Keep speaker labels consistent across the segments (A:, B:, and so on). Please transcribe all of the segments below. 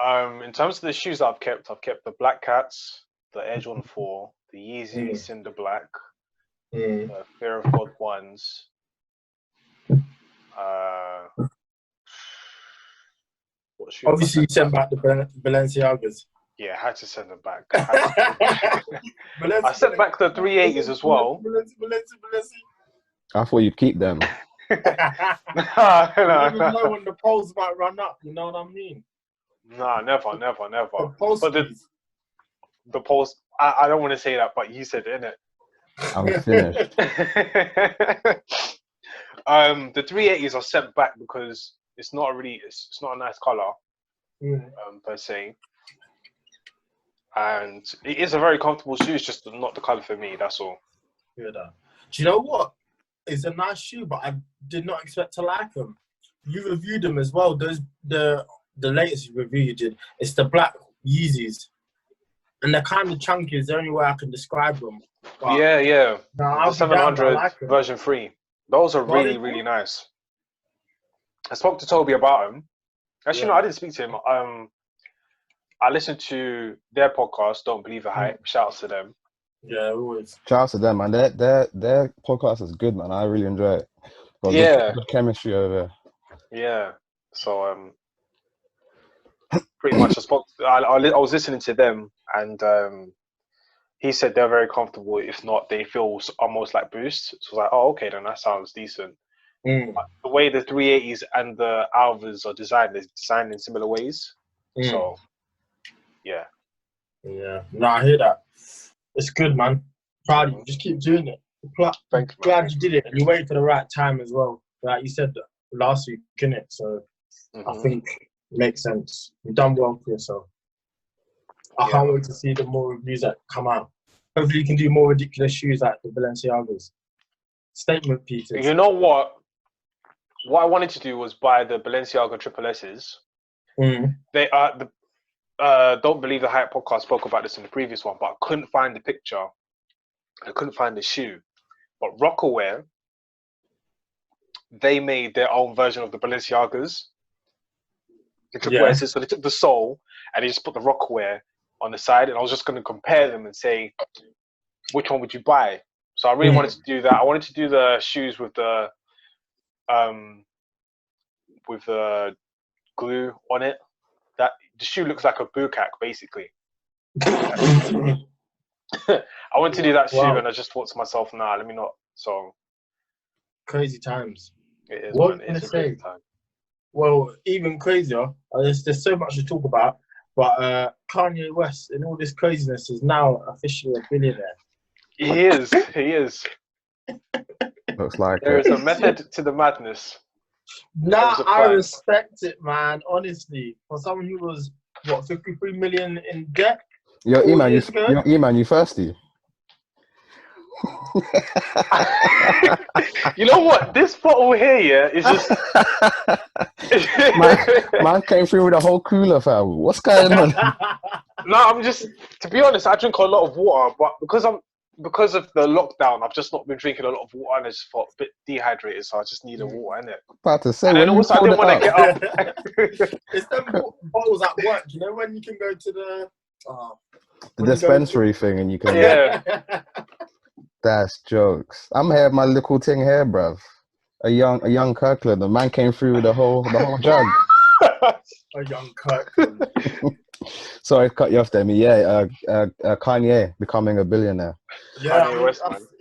A: In terms of the shoes that I've kept the Black Cats, the Air Jordan 4, the Yeezy
B: Mm.
A: Cinder Black,
B: Mm.
A: the Fear of God ones. What shoe have I
B: Obviously, you
A: sent
B: sent
A: back?
B: back the Balenciagas.
A: Yeah, I had to send them back. I sent back the 380s as well.
C: I thought you'd keep them.
B: You never know when the polls might run up. You know what I mean?
A: Nah, never.
B: The polls.
A: But the polls, I don't want to say that, but you said it, innit?
C: I'm finished.
A: The 380s are sent back because it's not it's not a nice color, per se, and it is a very comfortable shoe. It's just not the color for me. That's all.
B: Do you know what? It's a nice shoe, but I did not expect to like them. You reviewed them as well. The latest review you did. It's the black Yeezys, and they're kind of chunky. Is the only way I can describe them. But
A: Yeah.
B: No,
A: The 700
B: like
A: version 3. Those are really, really nice. I spoke to Toby about them. Actually, no, I didn't speak to him. I listened to their podcast, Don't Believe the Hype. Shout out to them.
B: Yeah, always.
C: Shout out to them, man. Their podcast is good, man. I really enjoy it. Got good chemistry over there.
A: Yeah. So pretty much I was listening to them, and he said they're very comfortable. If not, they feel almost like Boost. So I was like, oh, okay, then that sounds decent. But the way the 380s and the Alvas are designed, they're designed in similar ways. So, yeah.
B: Yeah. No, I hear that. It's good, man. Proud of you. Just keep doing it.
A: Thank you,
B: glad you did it. And you waited for the right time as well. Like you said last week, innit? So I think it makes sense. You've done well for yourself. I can't wait to see the more reviews that come out. Hopefully you can do more ridiculous shoes like the Balenciagas. Statement pieces.
A: You know what? What I wanted to do was buy the Balenciaga Triple S's. They are Don't Believe the Hype podcast spoke about this in the previous one, but I couldn't find the picture. I couldn't find the shoe. But Rockaware, they made their own version of the Balenciagas. The Triple S's. So they took the sole and they just put the Rockaware on the side, and I was just going to compare them and say, which one would you buy? So I really wanted to do that. I wanted to do the shoes with the glue on it. That the shoe looks like a bukkake, basically. I wanted to do that shoe, and I just thought to myself, nah, let me not. So
B: crazy times.
A: It is.
B: What
A: man. It is a crazy time.
B: Well, even crazier. There's so much to talk about, but Kanye West and all this craziness is now officially a billionaire.
A: He is. He is.
C: Looks like
A: there is a method to the madness.
B: Nah, I respect it, man. Honestly, for someone who was 53 million in debt.
C: Yo, Eman, you thirsty?
A: You know what? This bottle here, is just.
C: man came through with a whole cooler, fam. What's going on?
A: No, I'm just. To be honest, I drink a lot of water, but because of the lockdown, I've just not been drinking a lot of water, and I just felt a bit dehydrated, so I just needed water, innit?
C: About to say,
A: and also I didn't want to get up.
B: It's them bottles at work, you know, when you can go to the
C: dispensary thing, and you can.
A: Yeah.
C: That's jokes. I'm here, my little thing here, bruv. A young Kirkland. The man came through with the whole jug.
B: A young Kirkland.
C: Sorry, cut you off, Demi. Yeah, Kanye becoming a billionaire.
B: Yeah,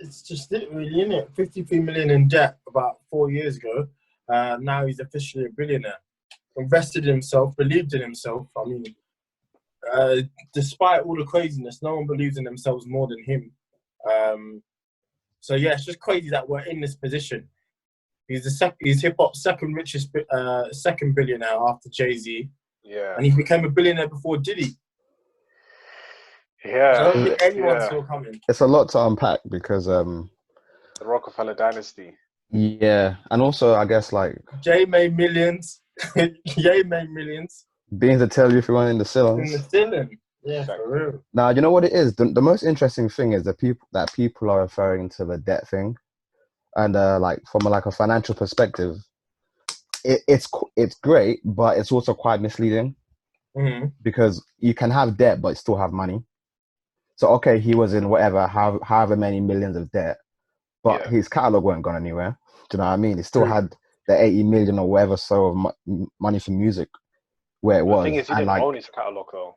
B: it's just it, really, isn't it? 53 million in debt about 4 years ago. Now he's officially a billionaire. Invested in himself, believed in himself. I mean, despite all the craziness, no one believes in themselves more than him. So yeah, it's just crazy that we're in this position. He's hip hop's second billionaire after Jay-Z.
A: Yeah.
B: And he became a billionaire before Diddy.
A: Yeah.
B: I don't think anyone's still coming.
C: It's a lot to unpack because
A: the Rockefeller dynasty.
C: Yeah, and also I guess like
B: Jay made millions. Ye made millions.
C: Being to tell you if you want in the ceiling.
B: In the ceiling. Yeah, for real.
C: Now, you know what it is? The most interesting thing is that people are referring to the debt thing. And like from a financial perspective, it's great, but it's also quite misleading. because you can have debt but still have money. So okay, he was in whatever, however many millions of debt, but his catalog weren't gone anywhere. Do you know what I mean? He still had the 80 million or whatever of money for music where it was.
A: The thing is, he didn't own his catalog though.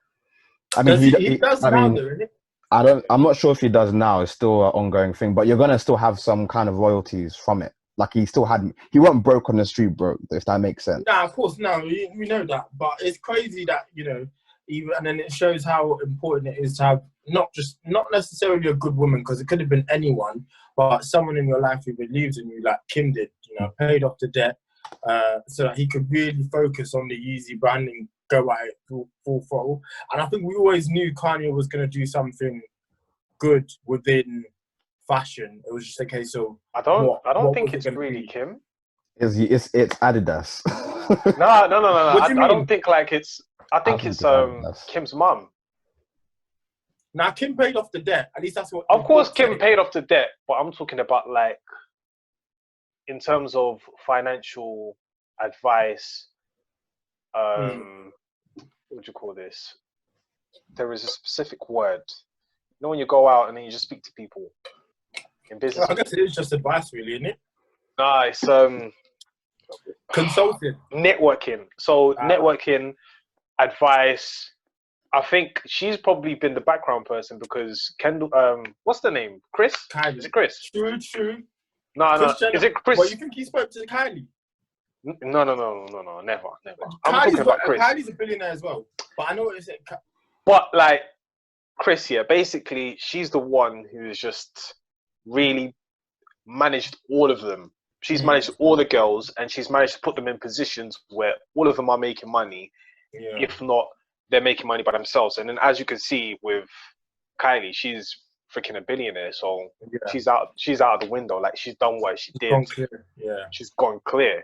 C: I mean,
B: he does now, though, isn't it?
C: I'm not sure if he does now. It's still an ongoing thing, but you're gonna still have some kind of royalties from it. Like he wasn't broke on the street, broke, if that makes sense.
B: Nah, of course, no, we know that, but it's crazy that, you know, even, and then it shows how important it is to have not necessarily a good woman, because it could have been anyone, but someone in your life who believes in you, like Kim did, you know, paid off the debt, so that he could really focus on the Yeezy brand and go at it full throttle. And I think we always knew Kanye was going to do something good within fashion. It was just a case of
A: I don't think it's really be? Kim.
C: It's Adidas.
A: No. I don't think like it's. I think it's Kim's mum.
B: Now Kim paid off the debt. At least that's what.
A: Of course, Kim paid off the debt, but I'm talking about like in terms of financial advice. What would you call this? There is a specific word. You know when you go out and then you just speak to people in business.
B: Well, I guess it is just advice, really, isn't it?
A: Nah, it's
B: consulting,
A: networking. So networking, advice. I think she's probably been the background person because Kendall. What's the name? Chris?
B: Kylie.
A: Is it Chris?
B: True.
A: No. Is it Chris?
B: Well, you think he spoke to Kylie?
A: No. Never. I'm talking about Chris.
B: Kylie's a billionaire as well, but I know what it's.
A: But like Chris, yeah, basically she's the one who's just really managed all of them. She's managed all the girls, and she's managed to put them in positions where all of them are making money. Yeah. If not, they're making money by themselves. And then, as you can see with Kylie, she's freaking a billionaire. So she's out of the window. Like she's done what she did. She's gone clear.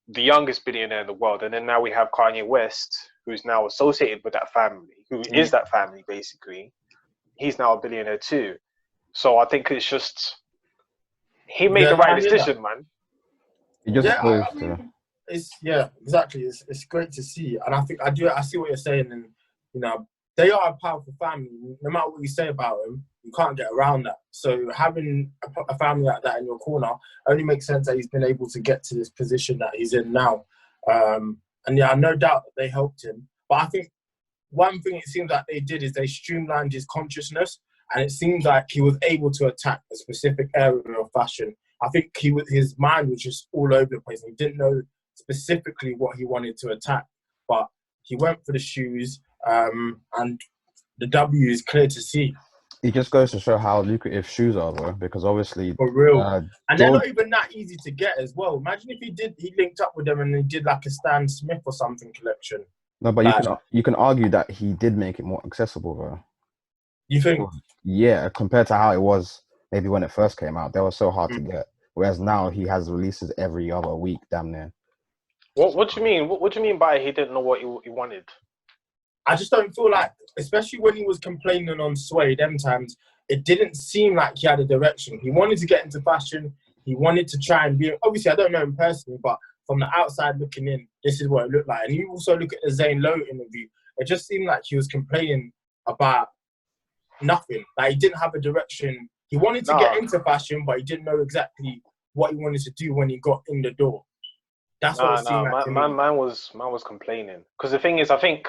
A: The youngest billionaire in the world. And then now we have Kanye West, who's now associated with that family, who is that family basically. He's now a billionaire too. So I think it's just he made the right decision, man.
B: It's exactly. It's great to see, and I see what you're saying, and you know they are a powerful family. No matter what you say about them, you can't get around that. So having a family like that in your corner only makes sense that he's been able to get to this position that he's in now. And no doubt that they helped him. But I think one thing it seems like they did is they streamlined his consciousness, and it seems like he was able to attack a specific area of fashion. I think his mind was just all over the place. He didn't know specifically what he wanted to attack, but he went for the shoes, and the W is clear to see.
C: It just goes to show how lucrative shoes are, though, because obviously
B: for real, and they're not even that easy to get as well. Imagine if he linked up with them and he did like a Stan Smith or something collection.
C: No, but you can argue that he did make it more accessible, though.
B: You think?
C: Yeah, compared to how it was maybe when it first came out, they were so hard to get. Whereas now he has releases every other week, damn near.
A: What do you mean? What do you mean by he didn't know what he wanted?
B: I just don't feel like, especially when he was complaining on Sway them times, it didn't seem like he had a direction. He wanted to get into fashion. He wanted to try and be. Obviously, I don't know him personally, but from the outside looking in, this is what it looked like. And you also look at the Zane Lowe interview. It just seemed like he was complaining about nothing. Like he didn't have a direction. He wanted to get into fashion, but he didn't know exactly what he wanted to do when he got in the door. That's what it seemed like to me.
A: Man was complaining. Because the thing is, I think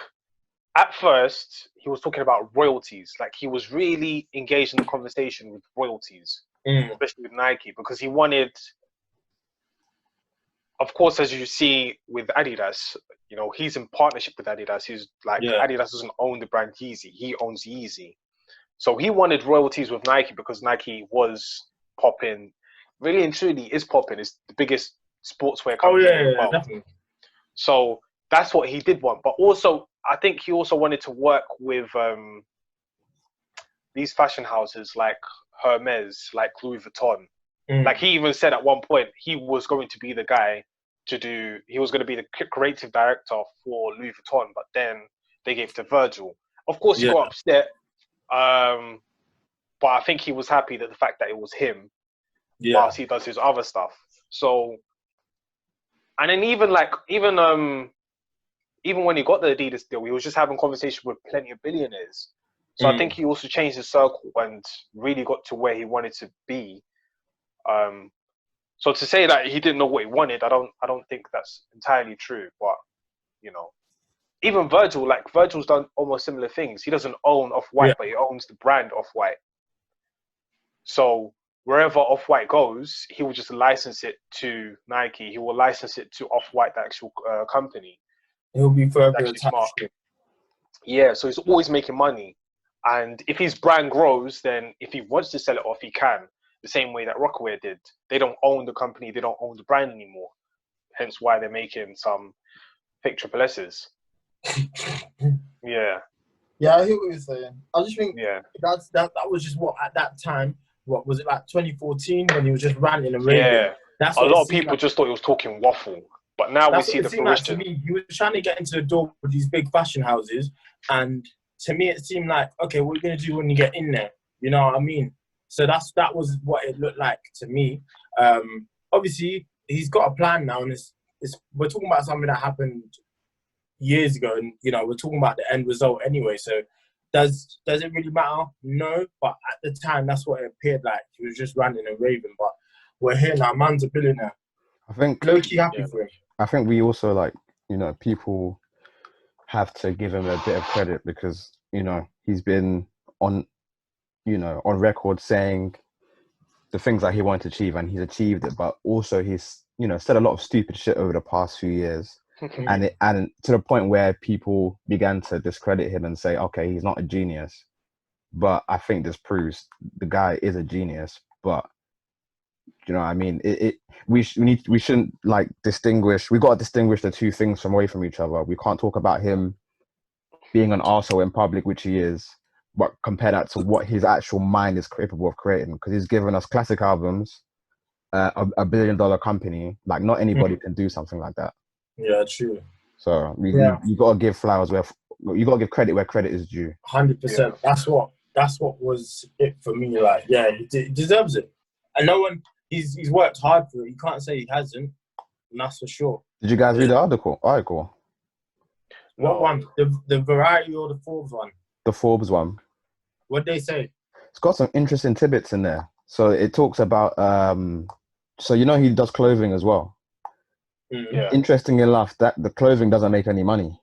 A: at first he was talking about royalties. Like he was really engaged in the conversation with royalties, especially with Nike, because he wanted. Of course, as you see with Adidas, you know, he's in partnership with Adidas. He's like, Adidas doesn't own the brand Yeezy. He owns Yeezy. So he wanted royalties with Nike because Nike was popping. Really and truly is popping. It's the biggest sportswear company in the world.
B: Definitely.
A: So that's what he did want. But also, I think he also wanted to work with these fashion houses like Hermes, like Louis Vuitton. Like he even said at one point he was going to be the guy he was going to be the creative director for Louis Vuitton, but then they gave to Virgil. Of course, he got upset, but I think he was happy that the fact that it was him whilst he does his other stuff. So, and then even even when he got the Adidas deal, he was just having conversation with plenty of billionaires. So I think he also changed his circle and really got to where he wanted to be. So to say that he didn't know what he wanted, I don't think that's entirely true. But you know, even Virgil's done almost similar things. He doesn't own Off-White, but he owns the brand Off-White. So wherever Off-White goes, he will just license it to Nike. He will license it to Off-White, the actual company.
B: He'll be further
A: smart. Yeah, so he's always making money. And if his brand grows, then if he wants to sell it off, he can. The same way that Rockaway did. They don't own the company. They don't own the brand anymore. Hence why they're making some fake triple S's. Yeah.
B: Yeah, I hear what you're saying. I just think that was just what, at that time, what was it, like 2014, when he was just ranting and raving?
A: Yeah. That's a lot of people just thought he was talking waffle. But now we see the fruition.
B: Like to me, he was trying to get into the door with these big fashion houses. And to me, it seemed like, okay, what are you going to do when you get in there? You know what I mean? So that was what it looked like to me. Obviously, he's got a plan now. And we're talking about something that happened years ago. And, you know, we're talking about the end result anyway. So does it really matter? No. But at the time, that's what it appeared like. He was just ranting and raving. But we're here now. Man's a billionaire.
C: I think
B: low-key happy for him.
C: I think we also, like, you know, people have to give him a bit of credit because, you know, he's been on record saying the things that he wanted to achieve, and he's achieved it. But also he's, you know, said a lot of stupid shit over the past few years. and to the point where people began to discredit him and say, okay, he's not a genius. But I think this proves the guy is a genius. But you know what I mean? We shouldn't like distinguish. We got to distinguish the two things away from each other. We can't talk about him being an arsehole in public, which he is, but compare that to what his actual mind is capable of creating. Because he's given us classic albums, a $1 billion company. Like not anybody can do something like that.
B: Yeah, true.
C: So you got to give flowers you got to give credit where credit is due.
B: 100%. That's what was it for me. Like, yeah, he deserves it, and no one. He's worked hard for it. You can't say he hasn't, and that's for sure.
C: Did you guys read the article?
B: What one? The Variety or the Forbes one?
C: The Forbes one.
B: What'd they say?
C: It's got some interesting tidbits in there. So it talks about, so you know he does clothing as well.
A: Yeah.
C: Interesting enough, that the clothing doesn't make any money.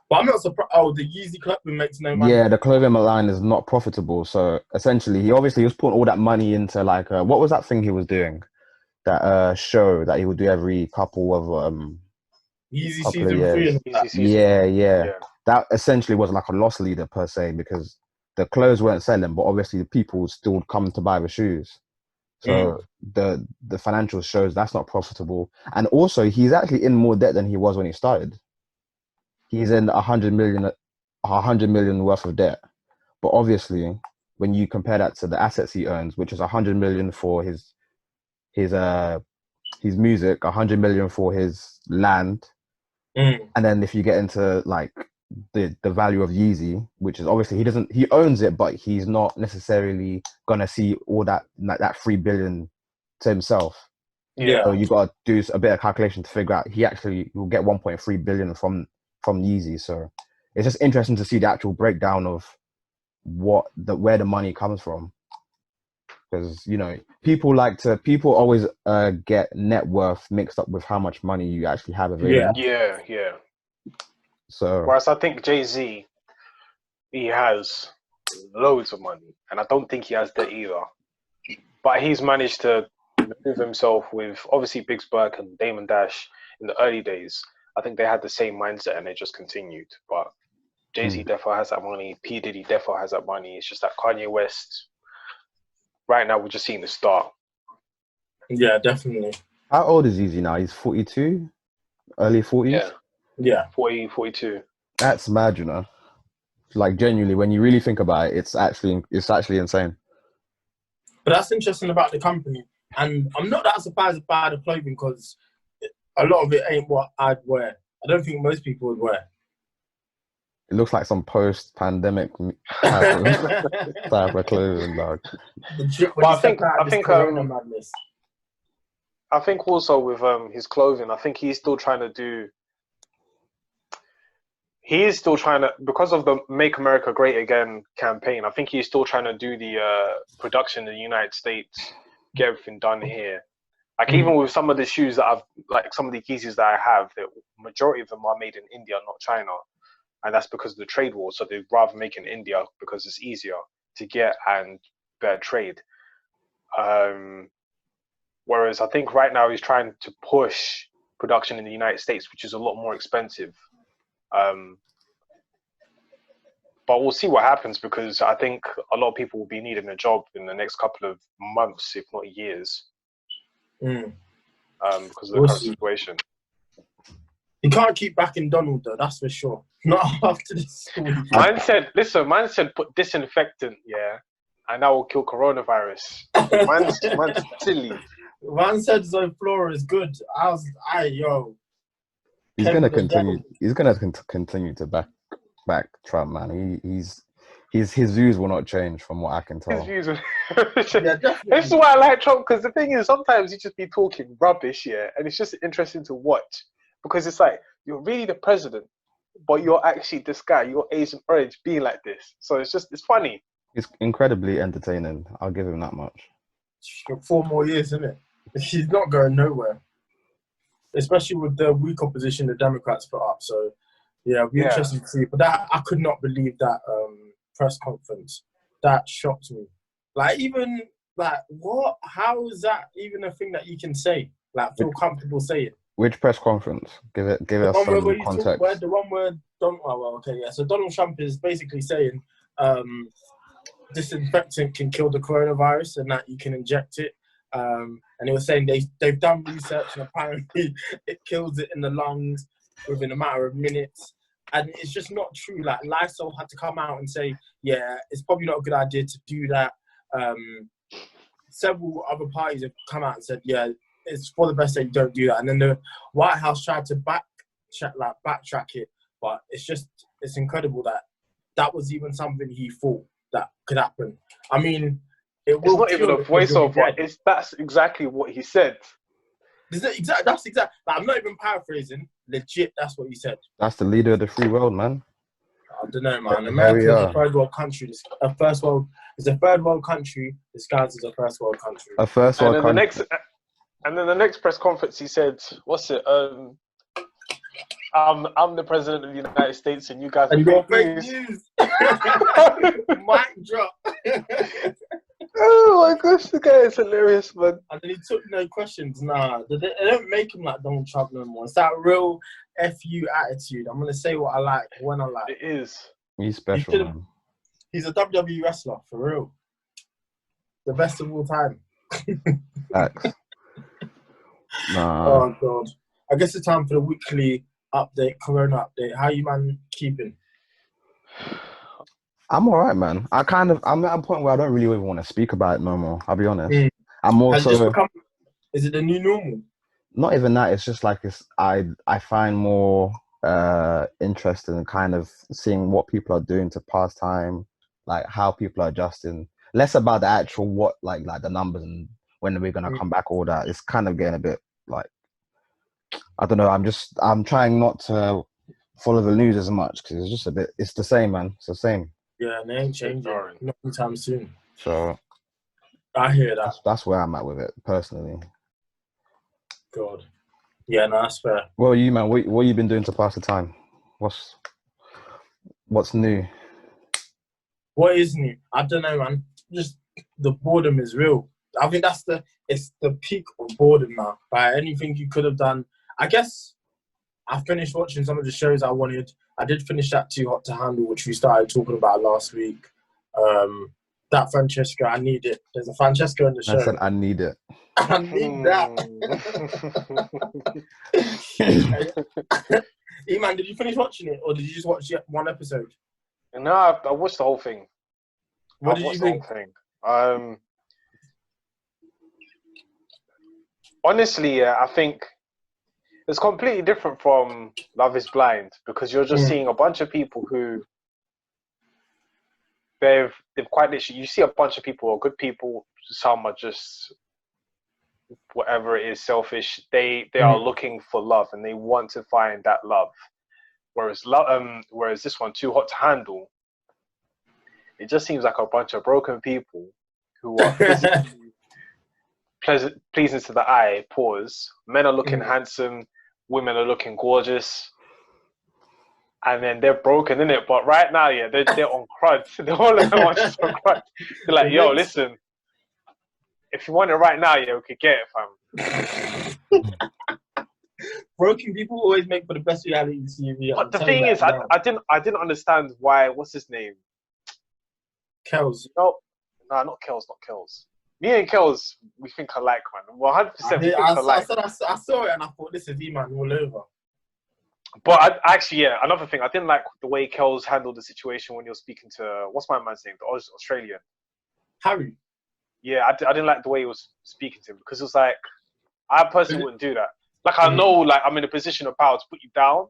B: But I'm not surprised. Oh, the Yeezy clothing makes no money.
C: Yeah, the clothing line is not profitable. So essentially, he was putting all that money into like, what was that thing he was doing? That show that he would do every couple of
B: Yeezy Season 3.
C: Yeah. That essentially was like a loss leader per se because the clothes weren't selling, but obviously the people still come to buy the shoes. So the financial shows that's not profitable. And also, he's actually in more debt than he was when he started. He's in 100 million worth of debt. But obviously, when you compare that to the assets he earns, which is 100 million for his music, 100 million for his land, and then if you get into like the value of Yeezy, which is obviously he owns it, but he's not necessarily gonna see all that 3 billion to himself.
B: Yeah.
C: So you got to do a bit of calculation to figure out he actually will get 1.3 billion from Yeezy. So it's just interesting to see the actual breakdown of where the money comes from. Because, you know, people always get net worth mixed up with how much money you actually have available.
A: Yeah.
C: So,
A: whereas I think Jay-Z, he has loads of money, and I don't think he has debt either. But he's managed to move himself with obviously Biggs Burke and Damon Dash in the early days. I think they had the same mindset and they just continued. But Jay-Z defo has that money. P. Diddy defo has that money. It's just that Kanye West, right now, we're just seeing the start.
B: Yeah, definitely.
C: How old is Yeezy now? He's 42? Early 40s?
B: Yeah.
A: 40, 42.
C: That's mad, you know. Like, genuinely, when you really think about it, it's actually insane.
B: But that's interesting about the company. And I'm not that surprised by the clothing because a lot of it ain't what I'd wear. I don't think most people would wear.
C: It looks like some post-pandemic type of clothing, dog.
A: But I think also with his clothing, I think he's still trying to do he is still trying to, because of the Make America Great Again campaign, I think he's still trying to do the production in the United States, get everything done here. Like even with some of the shoes that some of the Yeezys that I have, the majority of them are made in India, not China. And that's because of the trade war. So they'd rather make in India because it's easier to get and better trade. Whereas I think right now he's trying to push production in the United States, which is a lot more expensive. But we'll see what happens, because I think a lot of people will be needing a job in the next couple of months, if not years, because of the current situation.
B: He can't keep backing Donald, though, that's for sure. Not after this.
A: Mine said put disinfectant, yeah, and that will kill coronavirus. Man's silly.
B: Man said Zoflora is good.
C: He's gonna continue. He's gonna continue to back Trump, man. His views will not change, from what I can tell.
A: His views will This is why I like Trump, because the thing is, sometimes he just be talking rubbish, yeah, and it's just interesting to watch, because it's like, you're really the president, but you're actually this guy, you're Agent Orange being like this. So it's funny.
C: It's incredibly entertaining. I'll give him that much.
B: 4 more years, isn't it? He's not going nowhere, especially with the weak opposition the Democrats put up. So, yeah, it'll be interesting to see. But I could not believe that press conference. That shocked me. What? How is that even a thing that you can say? Feel comfortable saying?
C: Which press conference? Give us some context.
B: The one where so Donald Trump is basically saying disinfectant can kill the coronavirus and that you can inject it. And he was saying they've done research and apparently it kills it in the lungs within a matter of minutes. And it's just not true. Lysol had to come out and say, yeah, it's probably not a good idea to do that. Several other parties have come out and said, yeah, it's for the best that you don't do that. And then the White House tried to backtrack it, but it's incredible that was even something he thought that could happen. I mean,
A: it's not even a voiceover. That's exactly what he said.
B: That's exact. I'm not even paraphrasing. Legit, that's what he said.
C: That's the leader of the free world, man.
B: I don't know, man. America's a third world country. It's a third world country disguised as a first world country.
C: A first world country.
A: And then the next press conference, he said, "What's it? I'm the president of the United States, and you guys are fake news."
B: Mic drop.
A: Oh my gosh, the guy is hilarious, man.
B: And then he took no questions. Nah, they don't make him like Donald Trump no more. It's that real FU attitude. I'm gonna say what I like when I like.
A: It is.
C: He's special, man.
B: He's a WWE wrestler for real. The best of all time.
C: Facts. Nah.
B: Oh God. I guess it's time for the weekly update, Corona update. How you man keeping?
C: I'm alright, man. I'm at a point where I don't really even want to speak about it no more. I'll be honest. I'm also.
B: Is it the new normal?
C: Not even that. It's just like I find more interested in kind of seeing what people are doing to pass time, like how people are adjusting. Less about the actual what, like the numbers and when we're gonna come back. All that. It's kind of getting a bit like, I don't know. I'm trying not to follow the news as much because it's just a bit. It's the same, man. It's the same.
B: Yeah, and they ain't changing. Not anytime soon.
C: So
B: I hear that.
C: That's where I'm at with it personally.
B: God. Yeah, no, that's fair.
C: Well, you man, what you been doing to pass the time? What's new?
B: What is new? I don't know, man. Just the boredom is real. I think it's the peak of boredom now. Like anything you could have done. I guess I finished watching some of the shows I wanted. I did finish that Too Hot to Handle, which we started talking about last week. That Francesca, I need it. There's a Francesca in the show.
C: I said I need it.
B: I need that. Eman, did you finish watching it, or did you just watch one episode?
A: No, I watched the whole thing.
B: What did you think?
A: Honestly, yeah, I think it's completely different from Love is Blind, because you're just seeing a bunch of people who they've quite literally, you see a bunch of people who are good people, some are just whatever it is, selfish. They are looking for love and they want to find that love. Whereas this one, Too Hot to Handle, it just seems like a bunch of broken people who are physically pleasing to the eye. Pause. Men are looking handsome, women are looking gorgeous, and then they're broken, innit? But right now, yeah, they're on crud. They're all of them are just on crud. They're like, yo, listen, if you want it right now, yeah, we could get it, fam.
B: Broken people always make for the best reality TV.
A: But the thing is, I didn't understand why. What's his name?
B: Kells.
A: No, not Kells. Me and Kells, we think alike, man. 100% we think alike.
B: I saw it and I thought, this is Eman all over.
A: But another thing, I didn't like the way Kells handled the situation when you're speaking to, what's my man's name? The Australian.
B: Harry.
A: Yeah, I didn't like the way he was speaking to him, because it was like, I personally wouldn't do that. Like, I know, like, I'm in a position of power to put you down,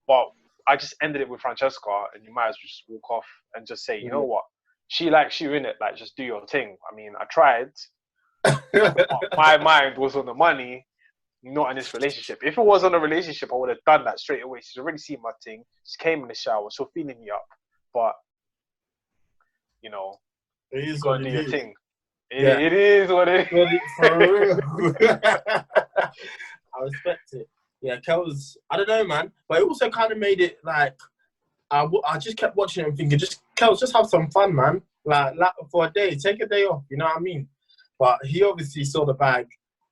A: but I just ended it with Francesca, and you might as well just walk off and just say, you know what? She likes you, innit? Like, just do your thing. I mean, I tried. My mind was on the money, not in this relationship. If it was on a relationship, I would have done that straight away. She's already seen my thing. She came in the shower. She's feeling me up. But, you know, you got to do your thing. It is what it is.
B: For real. I respect it. Yeah, Kells, I don't know, man. But it also kind of made it like, I just kept watching it and thinking, Kells, just have some fun, man. Like for a day, take a day off, you know what I mean? But he obviously saw the bag.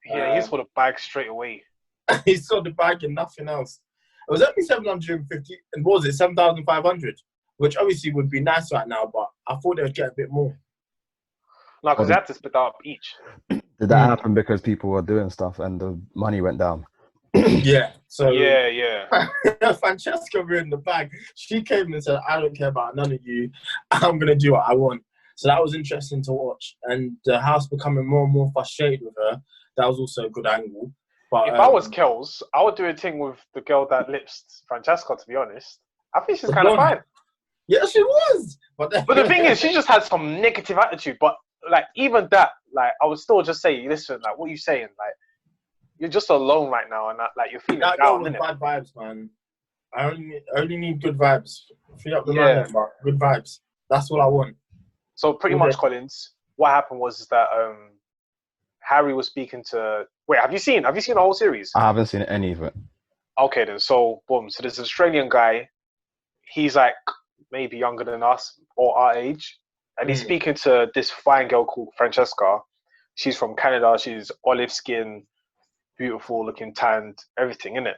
A: Yeah, he saw the bag straight away.
B: He saw the bag and nothing else. It was only 750, and what was it, 7,500? Which obviously would be nice right now, but I thought they would get a bit more.
A: No, because they had to split that up each.
C: Did that happen because people were doing stuff and the money went down?
B: Yeah. So
A: yeah.
B: Francesca ruined the bag. She came and said, I don't care about none of you. I'm going to do what I want. So that was interesting to watch. And the house becoming more and more frustrated with her. That was also a good angle. But
A: if I was Kells, I would do a thing with the girl that lips Francesca, to be honest. I think she's kind of fine.
B: Yeah, she was. But
A: the thing is, she just had some negative attitude. But, like, even that, like, I would still just say, listen, like, what are you saying? Like, you're just alone right now, and like you're feeling
B: that
A: down.
B: With bad vibes, man. I only need good vibes. Free up the mind, but good vibes. That's what I want.
A: So pretty much, Collins, what happened was that Harry was speaking to. Wait, have you seen the whole series?
C: I haven't seen any of it.
A: Okay, then. So boom. So there's an Australian guy. He's like maybe younger than us or our age, and he's speaking to this fine girl called Francesca. She's from Canada. She's olive skin. Beautiful looking, tanned, everything, innit?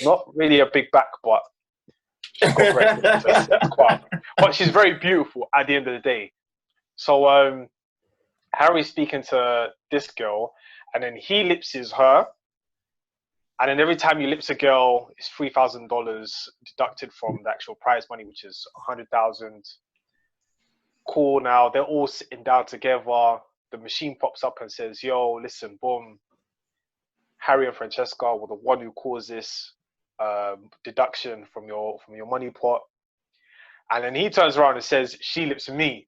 A: Not really a big back, but she's got but she's very beautiful at the end of the day. So Harry's speaking to this girl, and then he lipses her, and then every time you lips a girl, it's $3,000 deducted from the actual prize money, which is $100,000. Cool. Now they're all sitting down together. The machine pops up and says, "Yo, listen, boom. Harry and Francesca were the one who caused this deduction from your money pot." And then he turns around and says, "She lips me."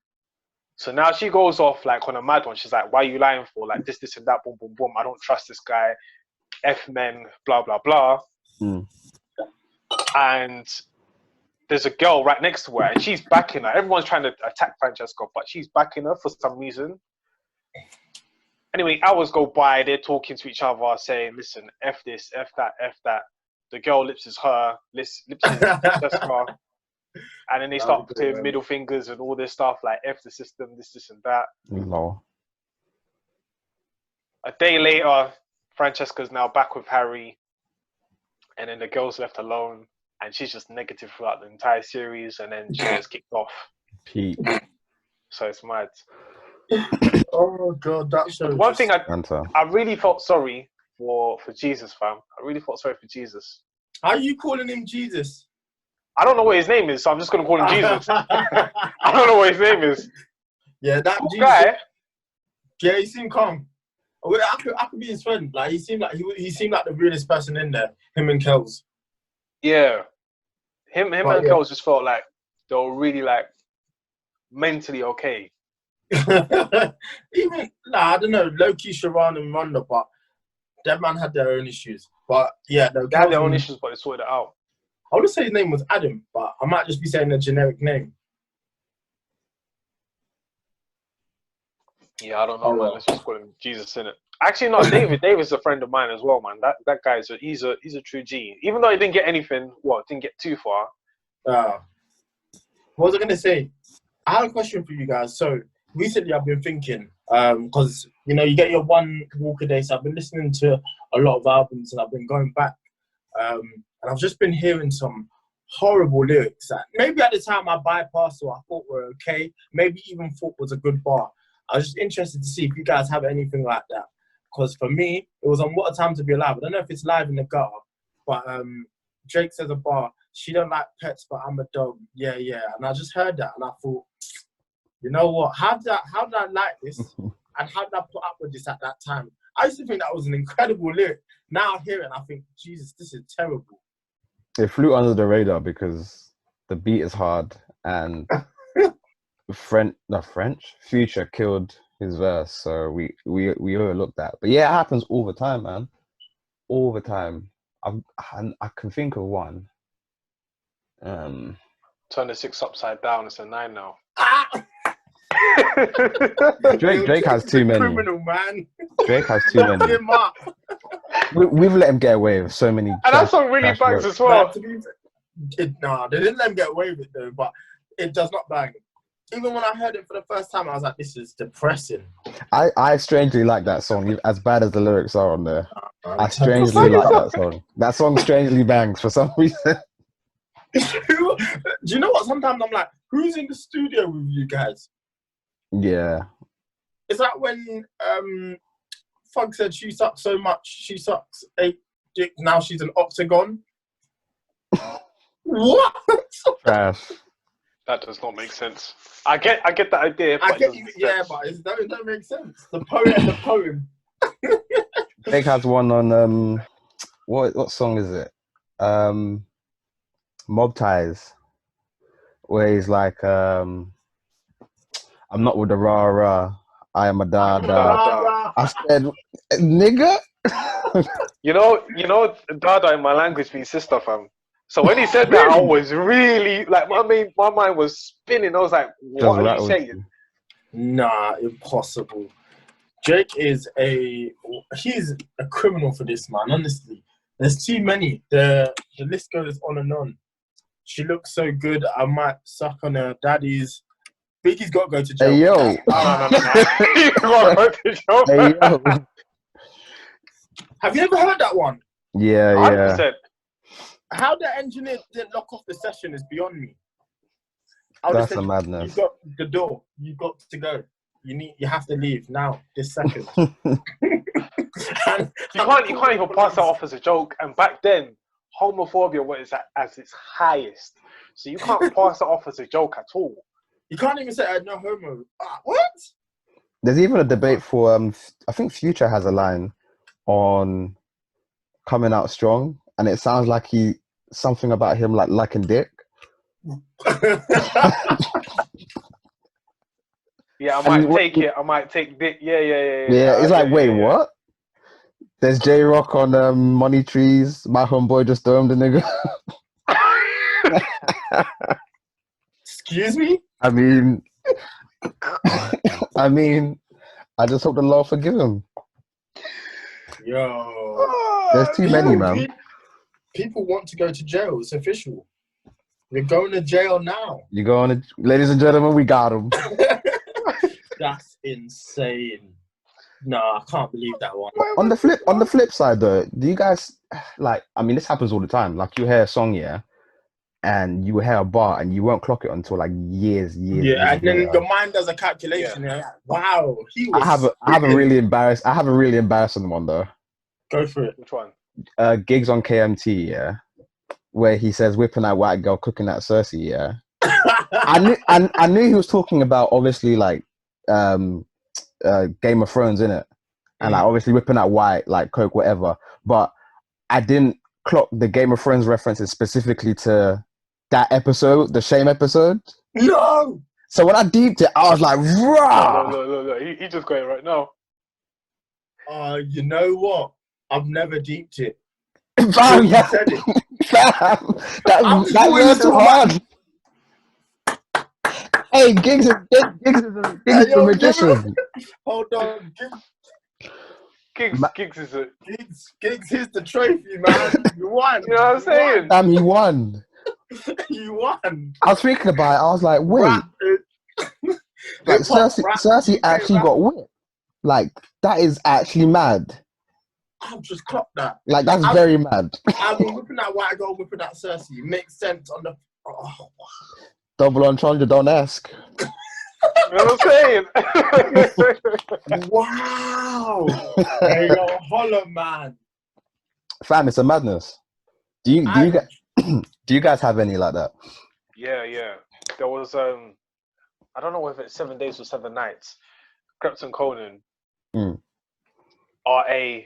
A: So now she goes off like on a mad one. She's like, "Why are you lying for? Like this and that, boom, boom, boom. I don't trust this guy. F men, blah, blah, blah." And there's a girl right next to her and she's backing her. Everyone's trying to attack Francesca, but she's backing her for some reason. Anyway, hours go by, they're talking to each other, saying, listen, F this, F that, F that. The girl lipses her, lipses Francesca. And then they start putting middle fingers and all this stuff, like F the system, this and that.
C: No.
A: A day later, Francesca's now back with Harry. And then the girl's left alone. And she's just negative throughout the entire series. And then she gets kicked off.
C: Pete.
A: So it's mad.
B: Oh God, that show.
A: One thing I really felt sorry for Jesus, fam. I really felt sorry for Jesus.
B: How are you calling him Jesus?
A: I don't know what his name is, so I'm just gonna call him Jesus. I don't know what his name is.
B: Yeah, that
A: cool
B: Jesus
A: guy.
B: Yeah, he seemed calm. I could be his friend. Like he seemed like the realest person in there. Him and Kells.
A: Yeah, him and Kells just felt like they were really like mentally okay.
B: Even I don't know, low-key Sharon and Ronda, but that man had their own issues. But yeah,
A: they had their own issues, but they sorted it out.
B: I want to say his name was Adam, but I might just be saying a generic name.
A: Yeah, I don't know, man. Let's just call him Jesus, innit? Actually, no, David. David's a friend of mine as well, man. That guy's he's a true G. Even though he didn't get anything, didn't get too far.
B: What was I going to say? I have a question for you guys. So recently I've been thinking, because, you get your one walk a day. So I've been listening to a lot of albums and I've been going back. And I've just been hearing some horrible lyrics that maybe at the time I bypassed or I thought were okay. Maybe even thought was a good bar. I was just interested to see if you guys have anything like that. Because for me, it was on What a Time to Be Alive. I don't know if it's live in the gutter, but Drake says a bar, she don't like pets, but I'm a dog. Yeah. And I just heard that and I thought, you know what? How did I like this? And how did I put up with this at that time? I used to think that was an incredible lyric. Now I hear it and I think, Jesus, this is terrible.
C: It flew under the radar because the beat is hard and Future killed his verse, so we overlooked that. But yeah, it happens all the time, man. All the time. I can think of one.
A: Turn the 6 upside down. It's a 9 now.
C: Drake has too many.
B: Criminal, man.
C: Drake has too many.
B: Him up.
C: We've let him get away with so many.
A: And that song really bangs as well.
B: They didn't let him get away with it though, but it does not bang. Even when I heard it for the first time, I was like, this is depressing.
C: I strangely like that song, as bad as the lyrics are on there. I strangely like that song. That song strangely bangs for some reason.
B: Do you know what? Sometimes I'm like, who's in the studio with you guys?
C: Yeah.
B: It's like when Fug said she sucks so much, she sucks 8 dicks, now she's an octagon. What?
C: Trash.
A: That does not make sense. I get that idea. But
B: but it don't make sense. The poet and the poem.
C: Drake has one on what song is it? Mob Ties, where he's like, I'm not with the rah rah, I am a da da. I said, nigga.
A: You know, Dada in my language means sister, fam. So when he said that, I was really like, my mind was spinning. I was like, what are you saying?
B: Nah, impossible. Drake is he's a criminal for this, man. Honestly, there's too many. The list goes on and on. She looks so good. I might suck on her daddy's. Biggie's got to go to jail.
C: Hey yo,
A: no. You got to go to jail.
C: Hey yo.
B: Have you ever heard that one?
C: Yeah.
A: 100%.
B: How the engineer didn't lock off the session is beyond me.
C: That's a madness.
B: You've got the door. You've got to go. You have to leave now, this second.
A: You can't even pass that off as a joke. And back then, homophobia was at its highest. So you can't pass it off as a joke at all.
B: You can't even say no homo. What?
C: There's even a debate for I think Future has a line on coming out strong, and it sounds like something about him like liking dick.
A: Yeah, I might take it. I might take dick. Yeah.
C: Yeah, it's like, wait, what? There's J-Rock on Money Trees. My homeboy just domed the nigga.
B: Excuse me?
C: I mean, I just hope the Lord forgive him.
B: Yo.
C: There's too many, man.
B: People want to go to jail. It's official. You're going to jail now.
C: You're going to... Ladies and gentlemen, we got him.
B: That's insane. No, I can't believe that one.
C: On the flip side, though, do you guys... Like, I mean, this happens all the time. Like, you hear a song, yeah, and you hear a bar, and you won't clock it until, like, years.
B: Yeah, and then your mind does a calculation. Yeah. Like, wow, he was...
C: I have a really embarrassing one, though.
B: Go for it.
A: Which one?
C: Gigs on KMT, yeah, where he says whipping that white girl, cooking that Cersei, yeah. I knew he was talking about obviously like Game of Thrones, innit? And like obviously whipping that white, like coke, whatever. But I didn't clock the Game of Thrones references specifically to that episode, the Shame episode.
B: No.
C: So when I deeped it, I was like, rah!
A: Look. He just got it right now.
B: You know what? I've never deeped it.
C: Fam,
B: You said it.
C: fam,
B: I'm just
C: that
B: doing
C: was
B: this
C: too
B: for
C: hard. Hey, Gigs is a
B: yo, give it.
C: magician.
B: Hold on.
A: Gigs is a.
B: Gigs, here's the trophy, man. You won.
A: You know what I'm saying?
C: Damn, he won.
B: You won.
C: I was thinking about it. I was like, wait,
B: Rap,
C: like
B: hip-hop, rap,
C: Cersei
B: UK
C: actually
B: rap.
C: got whipped. Like that is actually mad.
B: I've just clocked that.
C: Like that's very mad.
B: I've been whipping that white girl, whipping that Cersei. Makes sense on the. Oh.
C: Double entendre, don't ask.
A: You know what I'm saying?
B: Wow. Hey, yo, holla, man.
C: Fam, it's a madness. Do you guys have any like that?
A: Yeah. There was I don't know whether it's 7 days or 7 nights. Krept and Conan are and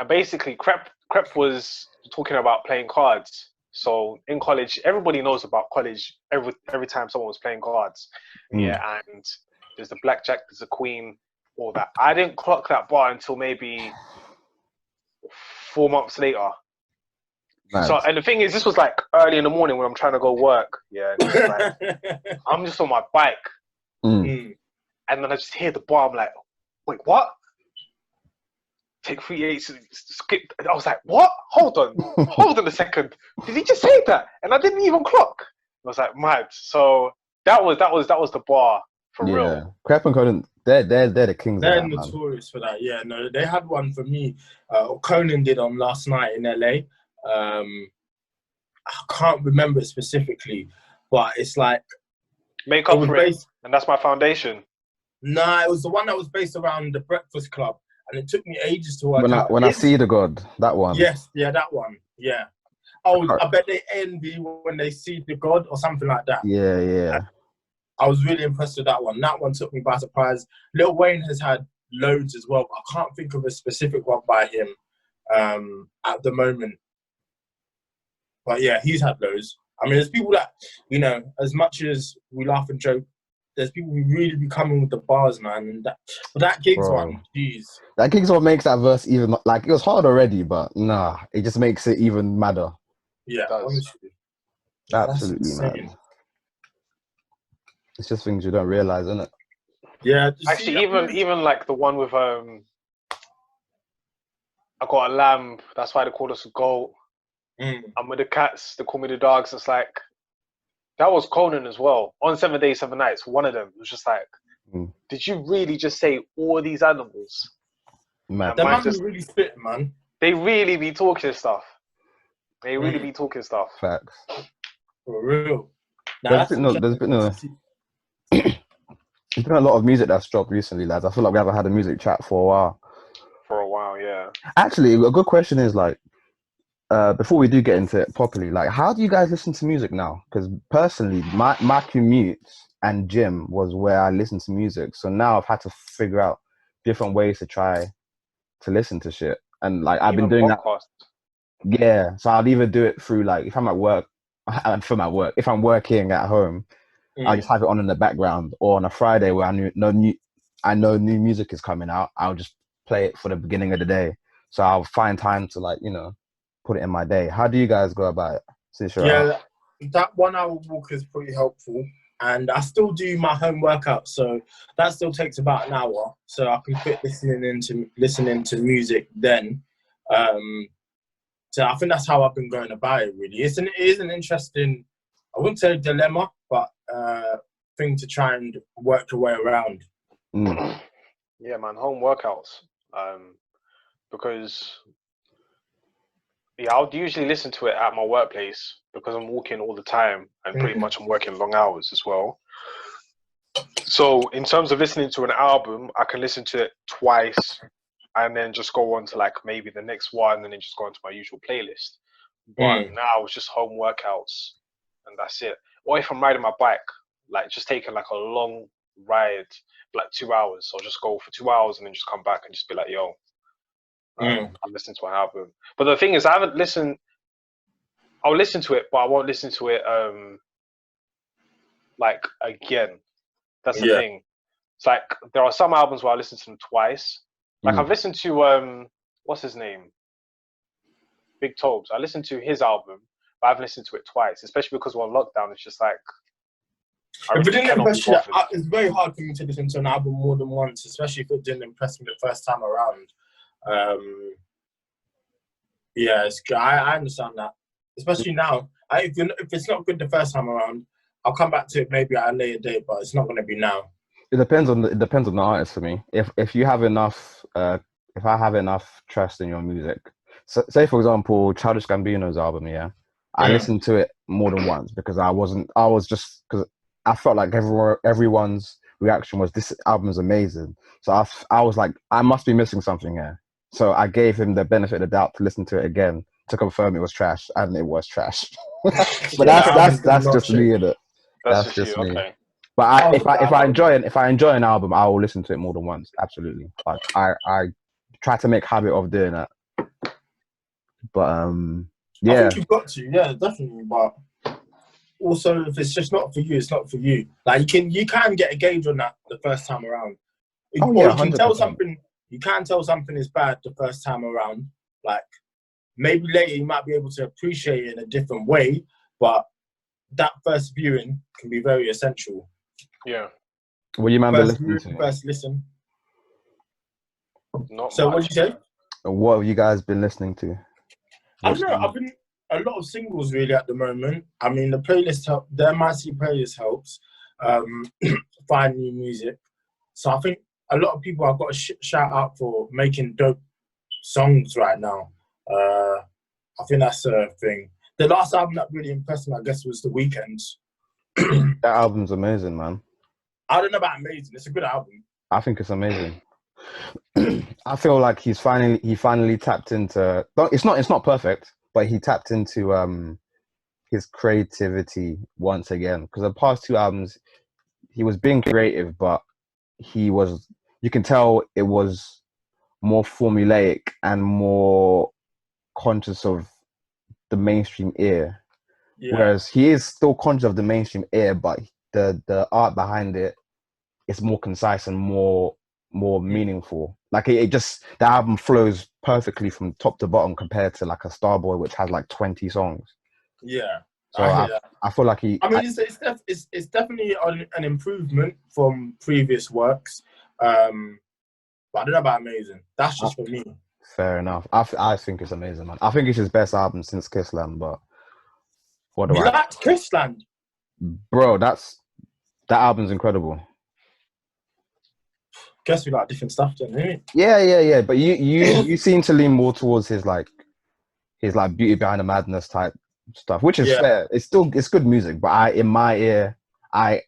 A: basically Krept was talking about playing cards. So in college, everybody knows about college. Every time someone was playing cards, yeah, and there's the blackjack, there's the queen, all that. I didn't clock that bar until maybe 4 months later.
C: Mad.
A: So, and the thing is, this was like early in the morning when I'm trying to go work. Yeah, and it's like, I'm just on my bike, and then I just hear the bar. I'm like, wait, what? Take 3/8, skip. I was like, what? Hold on a second. Did he just say that? And I didn't even clock. I was like, mad. So that was the bar for real.
C: Krept and Conan, they're the kings.
B: They're
C: of that,
B: notorious for that. Yeah, no, they had one for me. Conan did on last night in LA. I can't remember it specifically, but it's like
A: Make up for it, and that's my foundation.
B: Nah, it was the one that was based around the Breakfast Club, and it took me ages to work out.
C: When I see the God, that one.
B: Yes, yeah, that one. Yeah. Oh, I bet they envy when they see the God or something like that.
C: Yeah.
B: I was really impressed with that one. That one took me by surprise. Lil Wayne has had loads as well, but I can't think of a specific one by him at the moment. But yeah, he's had loads. I mean, there's people that, you know, as much as we laugh and joke, there's people who really be coming with the bars, man. And that Gigs one, jeez.
C: That Gigs one makes that verse even, like, it was hard already, but nah, it just makes it even madder.
B: Yeah, honestly.
C: Absolutely mad. It's just things you don't realize, isn't it?
B: Yeah.
A: Actually, even like the one with I got a lamb, that's why they call us a goat. I'm with the cats, they call me the dogs. It's like, that was Conan as well. On 7 Days, 7 Nights, one of them was just like, did you really just say all these animals?
C: Man,
B: that man just really spit, man.
A: They really be talking stuff. They really be talking stuff.
C: Facts.
B: For real.
C: There's been a lot of music that's dropped recently, lads. I feel like we haven't had a music chat for a while.
A: For a while, yeah.
C: Actually, a good question is like, before we do get into it properly, like, how do you guys listen to music now? Because personally, my commute and gym was where I listened to music. So now I've had to figure out different ways to try to listen to shit. And like, I've been doing
A: podcast.
C: that. Yeah. So I'll either do it through like, if I'm at work, if I'm working at home, I'll just have it on in the background. Or on a Friday where I know new music is coming out, I'll just play it for the beginning of the day. So I'll find time to, like, you know, put it in my day. How do you guys go about it?
B: That 1 hour walk is pretty helpful, and I still do my home workout, so that still takes about an hour, so I can fit listening to music then. So I think that's how I've been going about it, really. It is an interesting, I wouldn't say dilemma, but thing to try and work your way around.
A: Yeah, man, home workouts. Because I would usually listen to it at my workplace because I'm walking all the time and pretty much I'm working long hours as well. So in terms of listening to an album, I can listen to it twice and then just go on to like maybe the next one and then just go into my usual playlist. But now it's just home workouts and that's it. Or if I'm riding my bike, like just taking like a long ride, like 2 hours. So I'll just go for 2 hours and then just come back and just be like, yo, I'm listening to an album. But the thing is, I haven't listened. I'll listen to it, but I won't listen to it like again. That's the thing. It's like there are some albums where I listen to them twice. Like I've listened to what's his name? Big Tobes. I listened to his album, but I've listened to it twice, especially because we're on lockdown. It's just like I
B: If it
A: really
B: didn't
A: cannot be
B: impress you,
A: bothered.
B: it's very hard for me to listen to an album more than once, especially if it didn't impress me the first time around. Yeah, it's good. I understand that. Especially now, if it's not good the first time around, I'll come back to it maybe at a later date, but it's not going to be now.
C: It depends on the artist for me. If you have enough, if I have enough trust in your music, so say for example, Childish Gambino's album, yeah, I listened to it more than once because I felt like everyone's reaction was this album's amazing. So I was like, I must be missing something here. So I gave him the benefit of the doubt to listen to it again to confirm it was trash, and it was trash. But that's just me, innit?
A: That's just you,
C: me.
A: okay.
C: But if I enjoy an album, I will listen to it more than once. Absolutely. Like I try to make habit of doing that. But yeah,
B: I think you've got to, yeah, definitely. But also, if it's just not for you, it's not for you. Like you can get a gauge on that the first time around.
C: Oh,
B: or
C: yeah,
B: you can
C: 100%.
B: tell something. You can tell something is bad the first time around. Like maybe later you might be able to appreciate it in a different way, but that first viewing can be very essential.
A: Yeah.
C: What you man been listening to?
B: First listen.
A: Not
B: so
A: much.
B: What did you say?
C: What have you guys been listening to?
B: I don't know. I've been a lot of singles really at the moment. I mean, the playlist the MIC playlist helps find new music. So I think a lot of people I've got to shout out for making dope songs right now. I think that's a thing. The last album that really impressed me, I guess, was The Weeknd's.
C: That album's amazing, man.
B: I don't know about amazing. It's a good album.
C: I think it's amazing. I feel like he finally tapped into. It's not perfect, but he tapped into his creativity once again. Because the past two albums, he was being creative, but you can tell it was more formulaic and more conscious of the mainstream ear. Yeah. Whereas he is still conscious of the mainstream ear, but the art behind it is more concise and more meaningful. Like the album flows perfectly from top to bottom compared to like a Starboy, which has like 20 songs.
B: Yeah.
C: So I feel like
B: it's definitely an improvement from previous works. But I don't know about amazing. That's just for me.
C: Fair enough. I think it's amazing, man. I think it's his best album since Kissland, but
B: what do you liked Kissland?
C: Bro, that album's incredible.
B: Guess we like different stuff then, eh?
C: Yeah. But you seem to lean more towards his Beauty Behind the Madness type stuff, which is fair. It's good music, but in my ear, I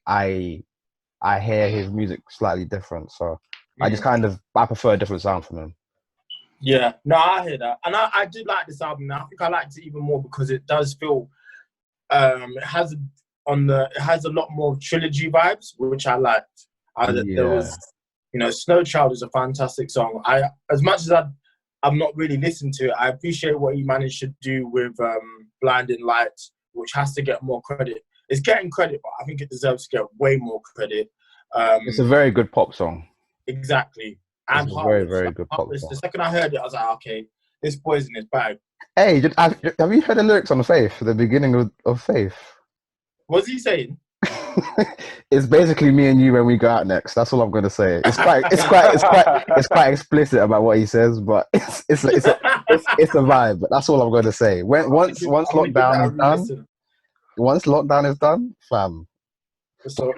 C: hear his music slightly different. So I prefer a different sound from him.
B: Yeah, no, I hear that, and I did like this album. Now I think I liked it even more because it does feel it has a lot more trilogy vibes, which I liked. There was, Snow Child is a fantastic song. As much as I've not really listened to it, I appreciate what he managed to do with Blinding Lights, which has to get more credit. It's getting credit, but I think it deserves to get way more credit.
C: It's a very good pop song.
B: Exactly. And
C: it's a very, very good pop song.
B: The second I heard it, I was like, okay, this boy's in his bag.
C: Hey, have you heard the lyrics on Faith, the beginning of Faith?
B: What's he saying?
C: It's basically me and you when we go out next. That's all I'm going to say. It's quite explicit about what he says, but it's a vibe. But that's all I'm going to say. Once lockdown is done, fam.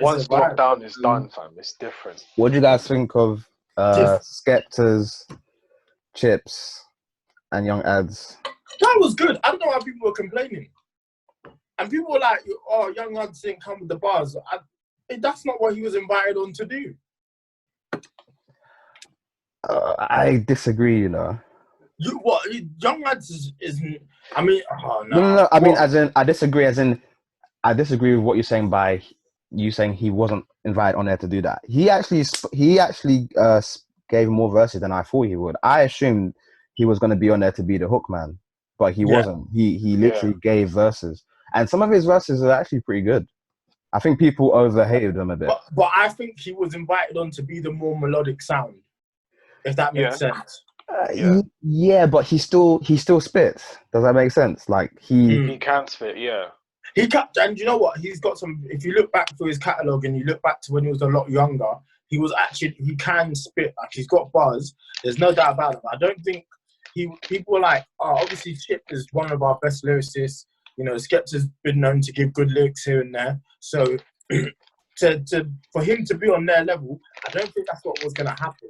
A: Once lockdown is done, fam, it's different.
C: What do you guys think of Skepta's, Chips, and Young Ads?
B: That was good. I don't know why people were complaining. And people were like, oh, Young Ads didn't come with the bars. That's not what he was invited on to do.
C: I disagree,
B: Young Ads isn't... I mean, oh, no.
C: No. I mean, I disagree with what you're saying by you saying he wasn't invited on there to do that. He actually gave more verses than I thought he would. I assumed he was going to be on there to be the hook man, but he wasn't. He literally gave verses. And some of his verses are actually pretty good. I think people over-hated them a bit.
B: But I think he was invited on to be the more melodic sound, if that makes sense.
C: Yeah, but he still spits. Does that make sense? Like
A: he can spit, yeah.
B: He kept, and you know what? He's got some. If you look back through his catalogue and you look back to when he was a lot younger, he can spit. Like he's got buzz. There's no doubt about it. I don't think people were like, oh, obviously Chip is one of our best lyricists. You know, Skepta's been known to give good lyrics here and there. So for him to be on their level, I don't think that's what was going to happen.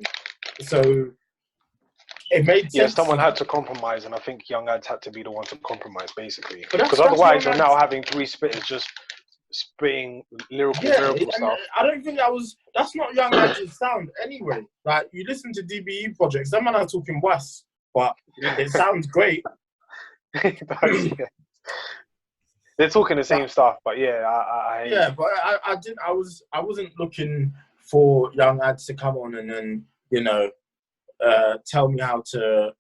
B: So it made sense.
A: Yeah, someone had to compromise, and I think Young Adz had to be the one to compromise, basically. Because otherwise, you're now having three spitters just spitting lyrical stuff.
B: I don't think that's not Young Adz's sound anyway. Like, you listen to DBE projects, them man are talking worse, but it sounds great.
A: They're talking the same stuff, but yeah,
B: but I wasn't looking for Young Adz to come on and then, you know, tell me how to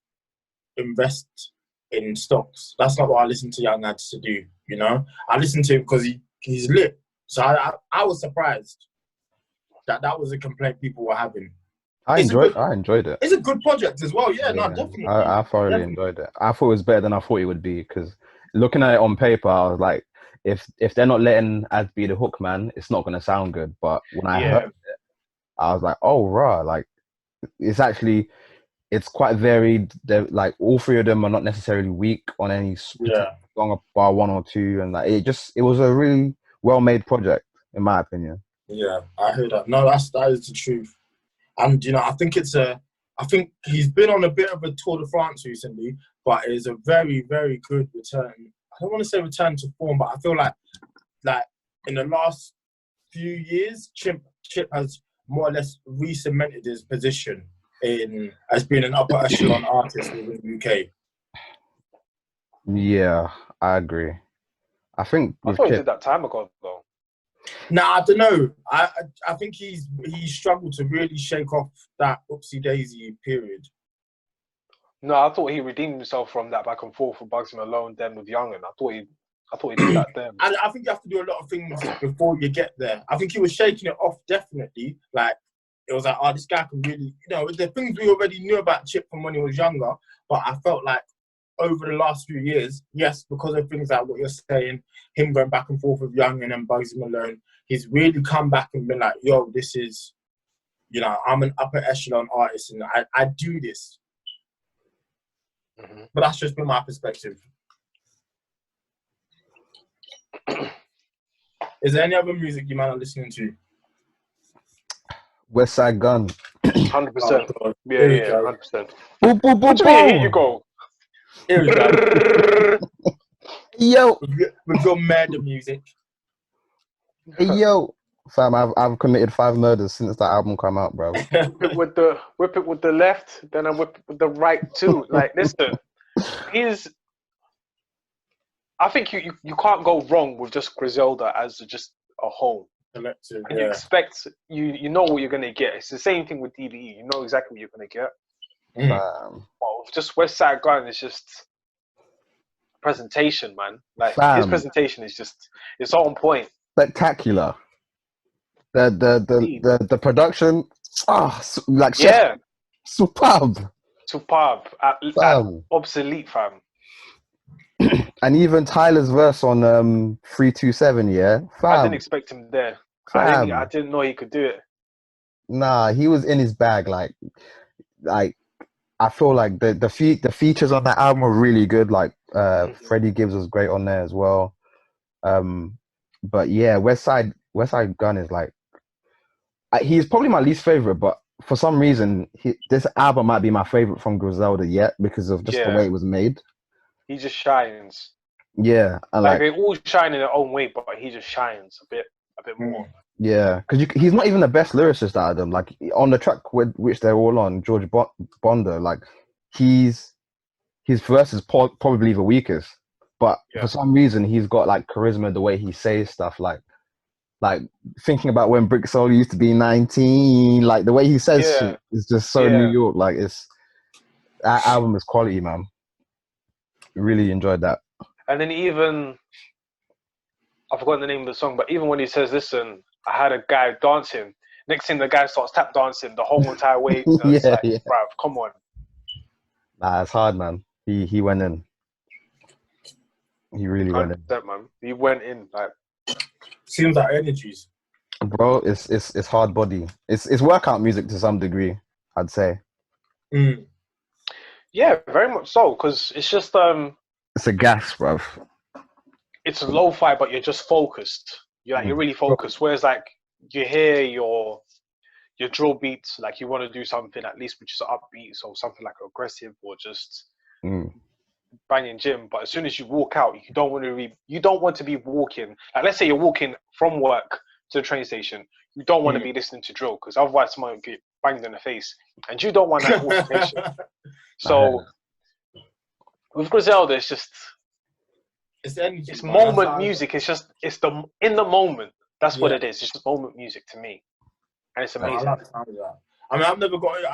B: invest in stocks. That's not what I listen to Young Adz to do, you know? I listen to him because he's lit. So I was surprised that was a complaint people were having.
C: I enjoyed it.
B: It's a good project as well. Yeah, no, definitely.
C: I thoroughly enjoyed it. I thought it was better than I thought it would be, because looking at it on paper, I was like, if they're not letting Adz be the hook man, it's not going to sound good. But when I heard it, I was like, oh, rah, like, it's quite varied. They're, like, all three of them are not necessarily weak on any song, bar one or two, and like it was a really well-made project, in my opinion.
B: Yeah, I heard that. No, that is the truth. And, you know, I think he's been on a bit of a Tour de France recently, but it's a very, very good return. I don't want to say return to form, but I feel like in the last few years, Chip has more or less re-cemented his position as being an upper echelon artist within the UK.
C: Yeah, I agree. I think
A: I thought he did that time ago, though.
B: Nah, I don't know. I think he struggled to really shake off that oopsie daisy period.
A: No, I thought he redeemed himself from that back and forth with Bugsy Malone, then with Young, and I thought he did that then.
B: I think you have to do a lot of things before you get there. I think he was shaking it off, definitely. Like, it was like, oh, this guy can really, you know, the things we already knew about Chip from when he was younger, but I felt like over the last few years, yes, because of things like what you're saying, him going back and forth with Young and then Bugsy Malone, he's really come back and been like, yo, this is, you know, I'm an upper echelon artist and I do this. Mm-hmm. But that's just been my perspective. Is there any other music you might are listening to?
C: West Side Gun.
A: 100%. Yeah, 100%.
C: Boom, boom, boom,
A: what do you mean? Here you go.
B: Here we go.
C: Yo.
B: We've got murder music.
C: Hey, yo. Fam, I've committed 5 murders since that album came out, bro.
A: whip it with the left, then I whip it with the right too. Like, listen, I think you can't go wrong with just Griselda as just a whole.
B: Collective,
A: and you expect you know what you're gonna get. It's the same thing with DBE. You know exactly what you're gonna get. Well, just West Side Gun is just presentation, man. Like, his presentation is just, it's on point.
C: Spectacular. The production, like, superb.
A: Obsolete, fam.
C: And even Tyler's verse on 327, yeah, fam.
A: I didn't expect him there. I didn't know he could do it.
C: Nah, he was in his bag. Like I feel like the features on that album were really good. Like Freddie Gibbs was great on there as well. But yeah, West Side Gun is like, he's probably my least favorite, but for some reason this album might be my favorite from Griselda yet, because of just the way it was made. He
A: just shines.
C: Yeah,
A: like they all shine in their own way, but he just shines a bit more.
C: Yeah, because he's not even the best lyricist out of them. Like, on the track with which they're all on, George Bondo, like, his verse is probably the weakest. But for some reason, he's got like charisma, the way he says stuff. Like thinking about when Brick Soul used to be 19, like the way he says shit is just so New York. Like, that album is quality, man. Really enjoyed that.
A: And then even, I've forgotten the name of the song, but even when he says, listen, I had a guy dancing, next thing the guy starts tap dancing the whole entire way. Bruv, come on.
C: Nah, it's hard, man. He went in. He really went in.
A: 100%, man. He went in like.
B: Seems like energies.
C: Bro, it's hard body. It's workout music to some degree, I'd say.
A: Yeah, very much so. Because it's just
C: It's a gas, bruv.
A: it's lo-fi, but you're just focused. You're really focused. Whereas like you hear your drill beats, like you want to do something at least which is upbeat, so something like aggressive or just banging gym. But as soon as you walk out, you don't want to be walking. Like let's say you're walking from work to the train station, you don't want to be listening to drill because otherwise someone will get banged in the face, and you don't want that altercation. So with Griselda, it's just it's moment music. It's the in the moment. That's what it is. It's just moment music to me, and it's amazing.
B: I like the sound of that. I mean, I've never got it.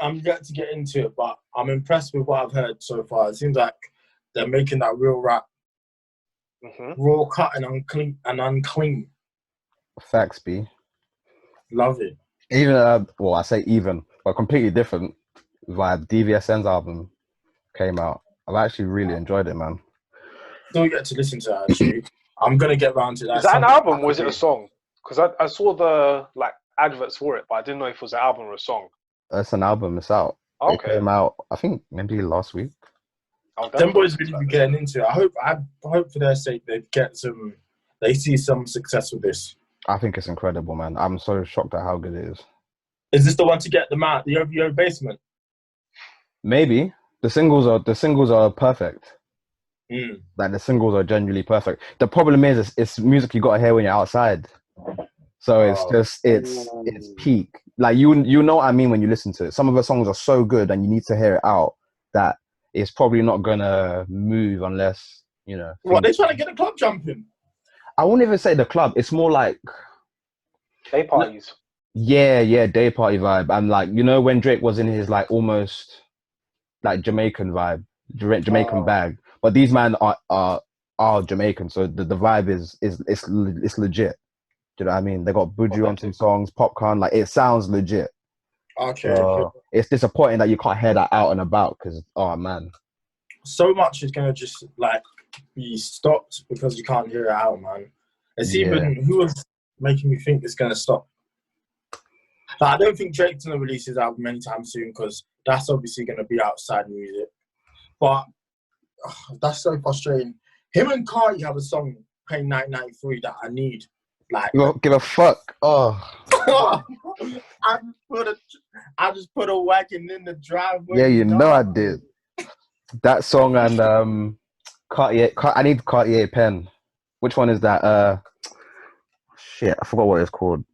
B: I'm yet to get into it, but I'm impressed with what I've heard so far. It seems like they're making that real rap, raw cut and unclean.
C: Facts, B.
B: Love it.
C: Even I say even, but completely different vibe. DVSN's album came out. I've actually really enjoyed it, man.
B: Still get to listen to that, actually. I'm gonna get round to that.
A: Is that an album or is it a song? Because I saw the like adverts for it, but I didn't know if it was an album or a song.
C: It's an album. It's out.
A: Okay.
C: It came out, I think, maybe last week.
B: Them boys really be getting into it. I hope for their sake they see some success with this.
C: I think it's incredible, man. I'm so shocked at how good it is.
B: Is this the one to get them out the OVO basement?
C: Maybe. The singles are perfect. Like the singles are genuinely perfect. The problem is it's music you gotta hear when you're outside. So it's peak. Like you know what I mean when you listen to it. Some of the songs are so good and you need to hear it out that it's probably not gonna move unless, you know.
B: What, they trying to get the club jumping?
C: I wouldn't even say the club. It's more like
A: day parties.
C: Yeah, day party vibe. And like, you know, when Drake was in his like almost like Jamaican vibe, Jamaican bag. But these men are Jamaican, so the vibe is legit. Do you know what I mean? They got Buju on some songs, Popcorn, like it sounds legit.
B: Okay.
C: It's disappointing that you can't hear that out and about because, oh man.
B: So much is going to just like be stopped because you can't hear it out, man. It's even, who was making me think it's going to stop? Like, I don't think Drake's going to release his album anytime soon because that's obviously going to be outside music. But that's so frustrating. Him and Kanye have a song, Pain 1993, that I need. Like,
C: you don't give a fuck. Oh,
B: I just put a wagon in the driveway.
C: Yeah, you know I did. That song and Cartier. I need Cartier pen. Which one is that? Shit, I forgot what it's called.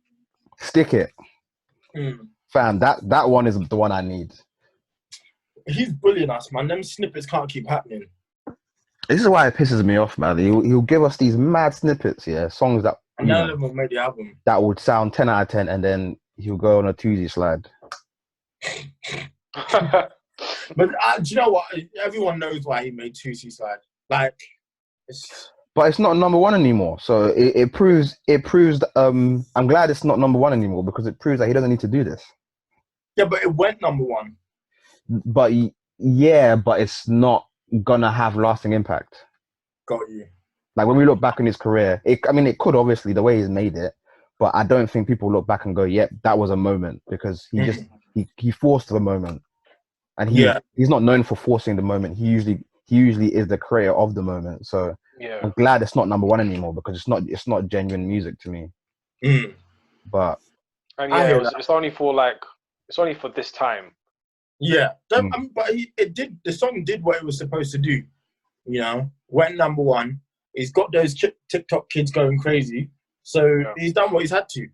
C: Stick It. Fam, that one is the one I need.
B: He's bullying us, man. Them snippets can't keep happening.
C: This is why it pisses me off, man. He'll give us these mad snippets, songs that
B: none of them will make the album.
C: That would sound 10 out of 10, and then he'll go on a Tuesday slide.
B: But do you know what? Everyone knows why he made Tuesday slide. Like,
C: but it's not number one anymore. So it proves. I'm glad it's not number one anymore because it proves that he doesn't need to do this.
B: Yeah, but it went number one.
C: But but it's not gonna have lasting impact.
B: Got you.
C: Like when we look back in his career, it could obviously the way he's made it, but I don't think people look back and go, "Yep, that was a moment," because he forced the moment, and he's not known for forcing the moment. He usually is the creator of the moment. So I'm glad it's not number one anymore because it's not genuine music to me. But
A: it's only for this time.
B: Yeah, but the song did what it was supposed to do. You know, went number one. He's got those TikTok kids going crazy. So he's done what he's had to.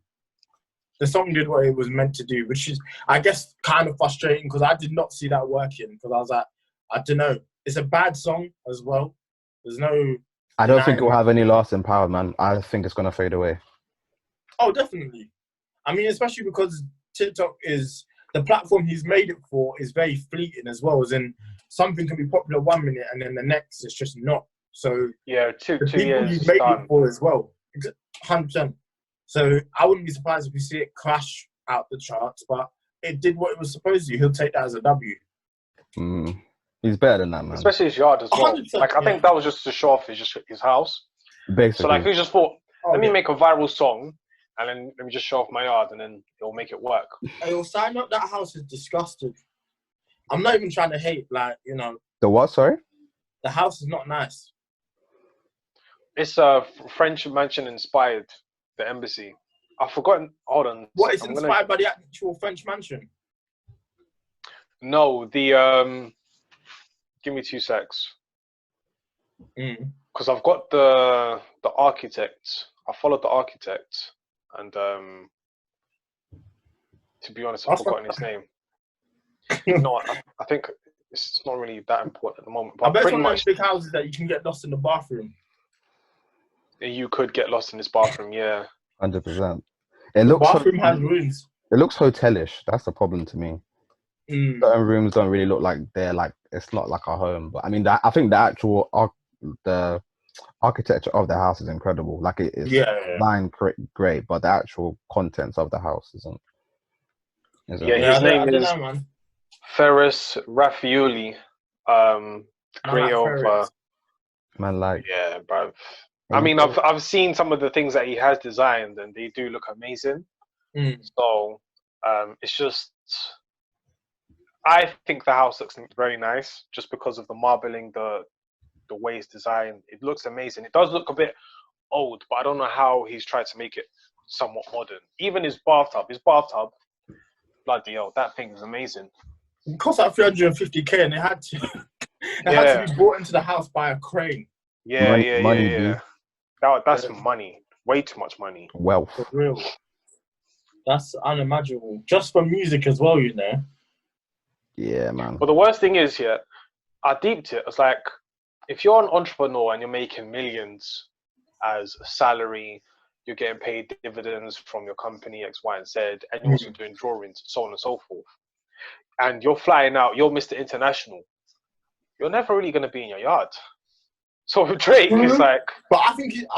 B: The song did what it was meant to do, which is, I guess, kind of frustrating because I did not see that working. Because I was like, I don't know. It's a bad song as well. There's no...
C: I don't think it will have any lasting power, man. I think it's going to fade away.
B: Oh, definitely. I mean, especially because TikTok is... The platform he's made it for is very fleeting as well. As in, something can be popular 1 minute and then the next it's just not. So
A: two
B: the
A: years
B: he's made
A: done.
B: it for as well, 100%. So I wouldn't be surprised if we see it crash out the charts, but it did what it was supposed to. He'll take that as a W.
C: He's better than that, man.
A: Especially his yard as well. Like, I think that was just to show off his house.
C: Basically.
A: So, like, he just thought, let me make a viral song, and then let me just show off my yard, and then it'll make it work.
B: Hey, sign up. That house is disgusting. I'm not even trying to hate, like, you know.
C: The what? Sorry.
B: The house is not nice.
A: It's a French mansion inspired. The embassy. I've forgotten. Hold on.
B: What is inspired by the actual French mansion?
A: No, the give me 2 secs. Because I've got the architect. I followed the architect, and to be honest, I've forgotten his name. No, I think it's not really that important at the moment. But
B: I bet it's one of those big houses that you can get lost in the bathroom.
A: You could get lost in this bathroom, yeah.
C: 100%.
B: The bathroom has rooms.
C: It looks hotelish. That's the problem to me. Certain rooms don't really look like they're like, it's not like a home. But I mean, I think the actual the architecture of the house is incredible. Like it is designed great, but the actual contents of the house isn't.
A: His name is Ferris Raffaelli, creator of
C: man, like
A: yeah, bruv. I mean, I've seen some of the things that he has designed, and they do look amazing. So it's just, I think the house looks very nice just because of the marbling, the way it's designed. It looks amazing. It does look a bit old, but I don't know how he's tried to make it somewhat modern. Even his bathtub, bloody hell, that thing is amazing.
B: It cost like 350k, and it had to be brought into the house by a crane.
A: Yeah. That's money. Way too much money.
C: Wealth.
B: For real. That's unimaginable. Just for music as well, you know.
C: Yeah, man.
A: But the worst thing is, I deeped it. It's like, if you're an entrepreneur and you're making millions as a salary, you're getting paid dividends from your company, X, Y, and Z, and you're also doing drawings, so on and so forth. And you're flying out, you're Mr. International. You're never really going to be in your yard. So with Drake, it's like...
B: But I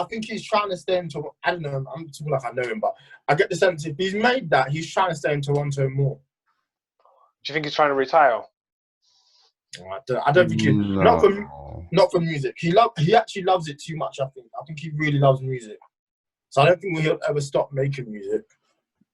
B: think he's trying to stay in Toronto. I don't know, I'm talking like I know him, but I get the sense if he's made that, he's trying to stay in Toronto more.
A: Do you think he's trying to retire?
B: I don't think he... No. Not for music. He actually loves it too much, I think. I think he really loves music. So I don't think he'll ever stop making music.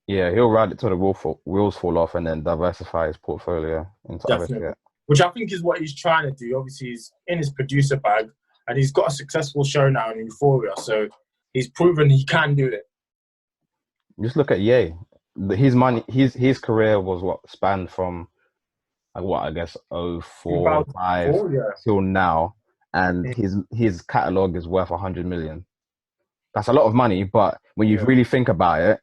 C: Yeah, he'll ride it till the wheels fall off and then diversify his portfolio into other shit.
B: Which I think is what he's trying to do. Obviously, he's in his producer bag. And he's got a successful show now in Euphoria, so he's proven he can do it.
C: Just look at Ye. His career was spanned from I guess 04, 05 till now, and his catalog is worth 100 million. That's a lot of money, but when you really think about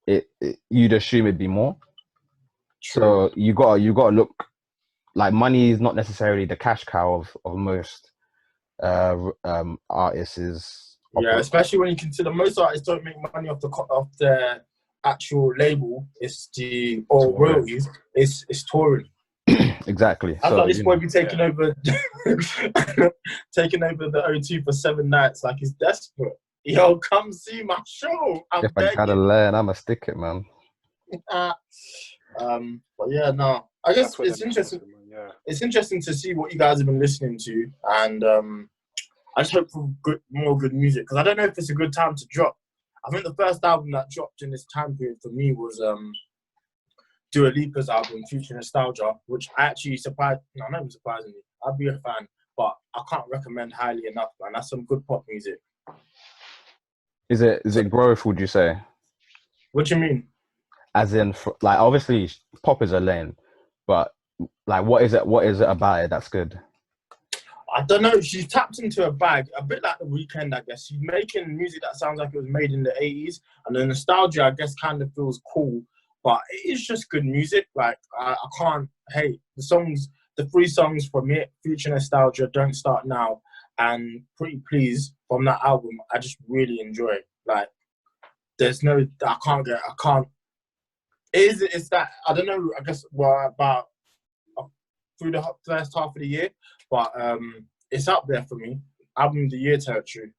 C: it, you'd assume it'd be more. True. So you gotta look like money is not necessarily the cash cow of most. Artists is
B: especially when you consider most artists don't make money off the actual label. It's the royalties. It's touring.
C: Exactly.
B: I thought this boy be taking over the O2 for 7 nights. Like he's desperate. Yo, come see my show.
C: If I gotta learn, I'ma stick it, man.
B: But yeah, no. I guess it's interesting. It's interesting to see what you guys have been listening to, and I just hope for more good music, because I don't know if it's a good time to drop. I think the first album that dropped in this time period for me was Dua Lipa's album, Future Nostalgia, which I actually not even surprisingly, I'd be a fan, but I can't recommend highly enough, man. That's some good pop music.
C: Is it growth, would you say?
B: What do you mean?
C: As in, like, obviously, pop is a lane, but like, what is it about it that's good?
B: I don't know. She's tapped into a bag, a bit like The Weeknd, I guess. She's making music that sounds like it was made in the 80s, and the nostalgia, I guess, kind of feels cool, but it is just good music. Like, I can't hate the songs. The 3 songs from it, Future Nostalgia, Don't Start Now, and Pretty Please from that album, I just really enjoy. Like, it's that, I don't know, I guess, about through the first half of the year, but it's up there for me. Album of the year territory.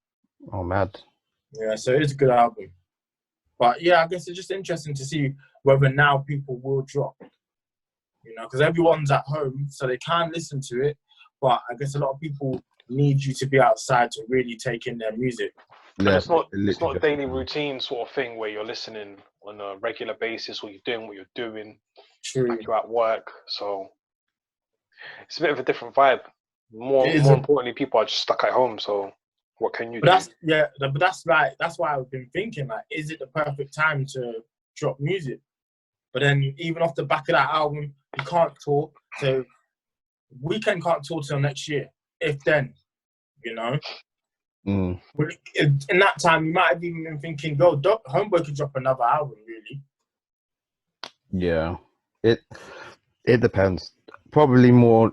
C: Oh, mad.
B: Yeah, so it's a good album. But yeah, I guess it's just interesting to see whether now people will drop. you know, because everyone's at home, so they can listen to it. But I guess a lot of people need you to be outside to really take in their music.
A: Yeah, and it's not a daily routine sort of thing where you're listening on a regular basis, or you're doing what you're doing.
B: True.
A: Like you're at work, so it's a bit of a different vibe. More importantly, people are just stuck at home, so what can you do?
B: But that's why I've been thinking, like, is it the perfect time to drop music? But then even off the back of that album, you can't talk. So Weekend can't talk till next year, if then, you know. In that time, you might have even been thinking, yo, Homeboy could drop another album, really.
C: Yeah, it depends. It's probably more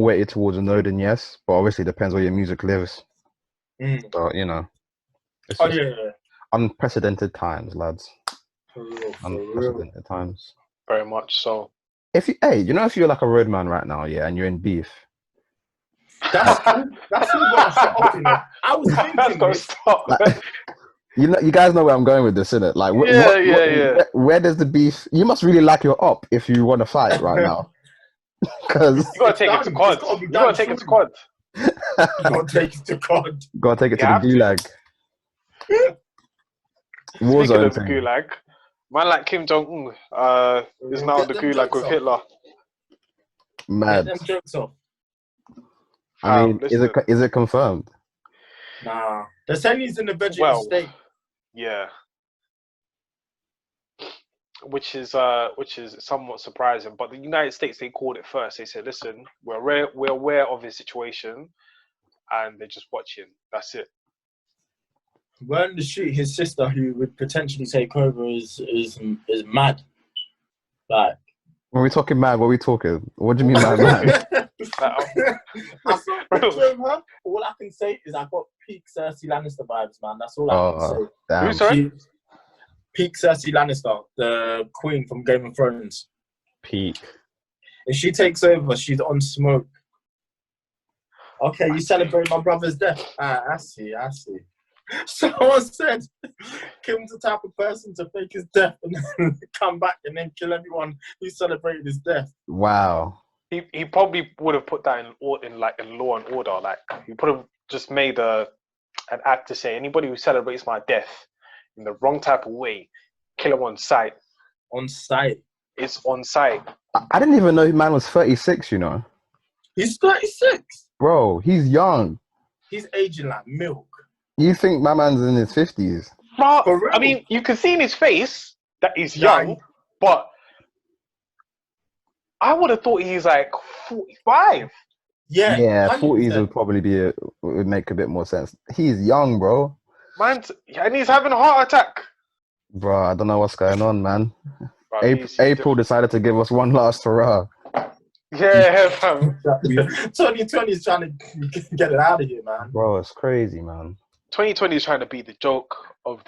C: weighted towards a no than yes, but obviously it depends where your music lives. So, you know, it's unprecedented times, lads.
B: For real.
C: Unprecedented times.
A: Very much so.
C: If you're like a roadman right now, yeah, and you're in beef.
B: That's what I was thinking.
C: Like, you guys know where I'm going with this, innit? Like, where does the beef? You must really like your op if you want to fight right now. Because
A: you gotta take it to COD. You gotta take it to COD.
C: Gotta take it to the gulag.
A: Speaking of the gulag, man like Kim Jong-un is now in the gulag with Hitler.
C: Mad.
B: Get them jokes off.
C: I mean, is it confirmed?
B: Nah. They're saying he's in the vegetative state.
A: Yeah. Which is somewhat surprising. But the United States, they called it first. They said, listen, we're aware of his situation and they're just watching. That's it.
B: We're in the street, his sister, who would potentially take over, is mad. Like,
C: when we talking mad, what are we talking? What do you mean mad?
B: I saw a picture of her. All I can say is I got peak Cersei Lannister vibes, man. That's all I can say.
C: Damn.
A: Who's sorry?
B: Peak Cersei Lannister, the queen from Game of Thrones.
C: Peak.
B: If she takes over, she's on smoke. Okay, you celebrate my brother's death. I see. Someone said Kim's the type of person to fake his death and then come back and then kill everyone who celebrated his death.
C: Wow.
A: He probably would have put that in Law and Order. Like, he would have just made an act to say anybody who celebrates my death in the wrong type of way, kill him on sight.
B: On sight.
A: It's on sight.
C: I didn't even know man was 36, you know.
B: He's 36.
C: Bro, he's young.
B: He's aging like milk.
C: You think my man's in his 50s?
A: Bro, I mean, you can see in his face that he's young, but I would have thought he's like 45.
B: Yeah,
C: 40s would make a bit more sense. He's young, bro.
A: Man, and he's having a heart attack.
C: Bro, I don't know what's going on, man.
A: Bro,
C: April decided to give us one last hurrah.
A: Yeah, fam.
B: 2020 is trying to get it out of here, man.
C: Bro, it's crazy, man.
A: 2020 is trying to be the joke of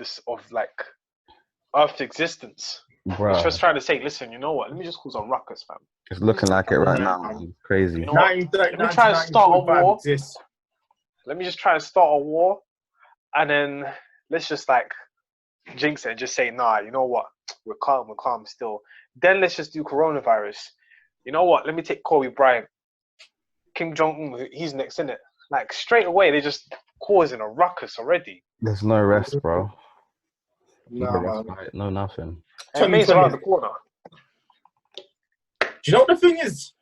A: Earth's existence.
C: Bro.
A: It's just trying to say, listen, you know what? Let me just cause a ruckus, fam.
C: It's looking like it right now, man. Crazy.
A: You know let me try and start a war. Let me just try and start a war, and then let's just like jinx it and just say, nah, you know what? We're calm still. Then let's just do coronavirus. You know what? Let me take Kobe Bryant. Kim Jong-un, he's next, innit? Like, straight away, they're just causing a ruckus already.
C: There's no rest, bro.
B: No
C: nothing.
A: And May's around the corner.
B: Do you know what the thing is?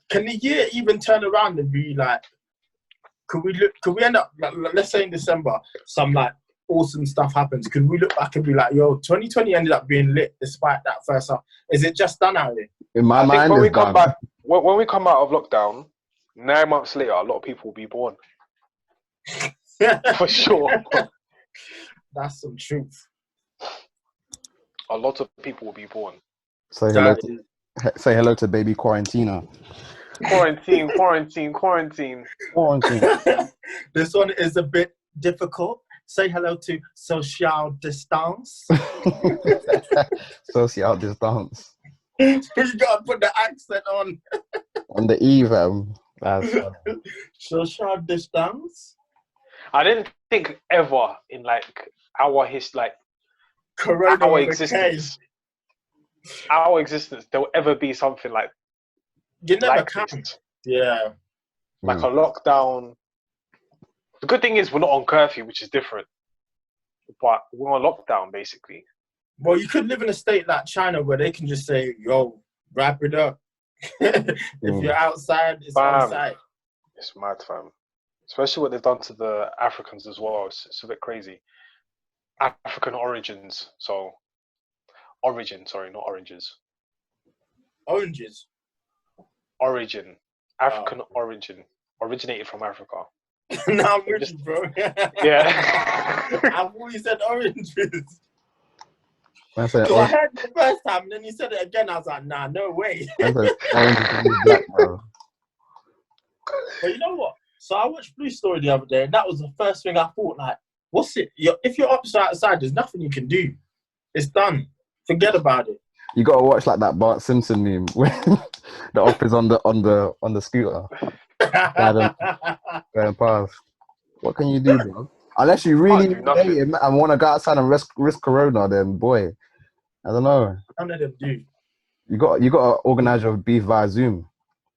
B: Can the year even turn around and be like, could we end up, like, let's say in December, some like awesome stuff happens. Could we look back and be like, yo, 2020 ended up being lit despite that first half? Is it just done out here?
C: In my mind,
A: when we come back, when we come out of lockdown, 9 months later, a lot of people will be born. For sure.
B: That's some truth.
A: A lot of people will be born.
C: Say hello to baby Quarantina.
A: Quarantine.
B: This one is a bit difficult. Say hello to social distance.
C: Social distance.
B: You gotta put the accent on.
C: On the E, That's
B: social distance.
A: I didn't think ever in like our existence, there will ever be something like
B: You never
A: like
B: can.
A: this.
B: Yeah.
A: Like a lockdown. The good thing is we're not on curfew, which is different. But we're on lockdown, basically.
B: Well, you could live in a state like China where they can just say, yo, wrap it up. If you're outside, it's on site.
A: It's mad, fam. Especially what they've done to the Africans as well. It's a bit crazy. African origins. So, origin, sorry, not oranges.
B: Oranges?
A: Origin. African origin. Originated from Africa.
B: No, I'm with you, bro.
A: Yeah.
B: I've always said oranges.
C: I said,
B: I heard it the first time, and then you said it again. I was like, nah, no way.
C: I said orange is black, bro.
B: But you know what? So I watched Blue Story the other day, and that was the first thing I thought, like, what's it? If you're outside, there's nothing you can do. It's done. Forget about it.
C: You gotta watch like that Bart Simpson meme where the op is on the scooter. Going past. What can you do, bro? Unless you really hate it and want to go outside and risk Corona, then boy, I don't know.
B: None of them do.
C: You got to organize your beef via Zoom.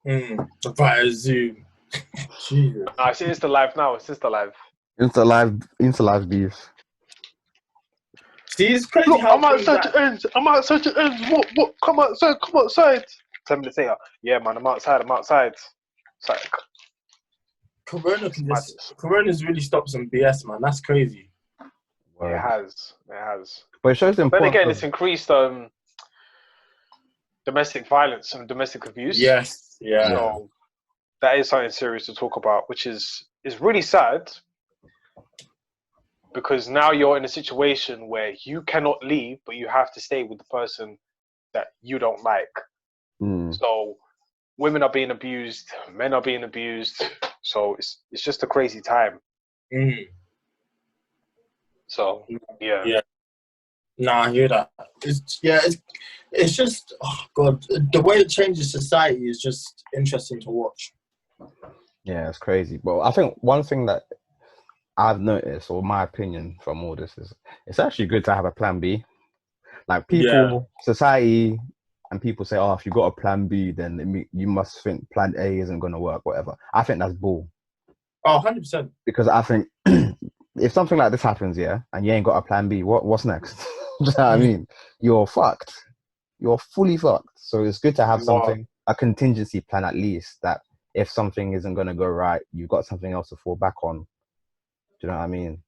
B: Via Zoom. Jesus.
A: No, it's Insta Live now. It's Insta Live.
C: Insta live beef.
B: See, it's crazy.
A: Look, I'm outside to ends. I'm outside to ends. What? Come outside. Come outside. Tell me to say, yeah, man, I'm outside. It's like,
B: Corona's really stopped some BS, man. That's crazy.
A: It has.
C: But it shows the
A: importance. Then again,
C: of...
A: it's increased domestic violence and domestic abuse.
B: Yes, yeah.
A: So that is something serious to talk about, which is really sad because now you're in a situation where you cannot leave, but you have to stay with the person that you don't like. So women are being abused, men are being abused. So it's just a crazy time. So yeah.
B: Nah, I hear that. It's just, oh God, the way it changes society is just interesting to watch.
C: Yeah, it's crazy. But I think one thing that I've noticed, or my opinion from all this, is it's actually good to have a plan B. Like people, society, and people say, oh, if you got a plan B, then you must think plan A isn't going to work, whatever. I think that's bull.
B: Oh, 100%.
C: Because I think if something like this happens, and you ain't got a plan B, what's next? You know what I mean? You're fucked. You're fully fucked. So it's good to have a contingency plan at least, that if something isn't going to go right, you've got something else to fall back on. Do you know what I mean?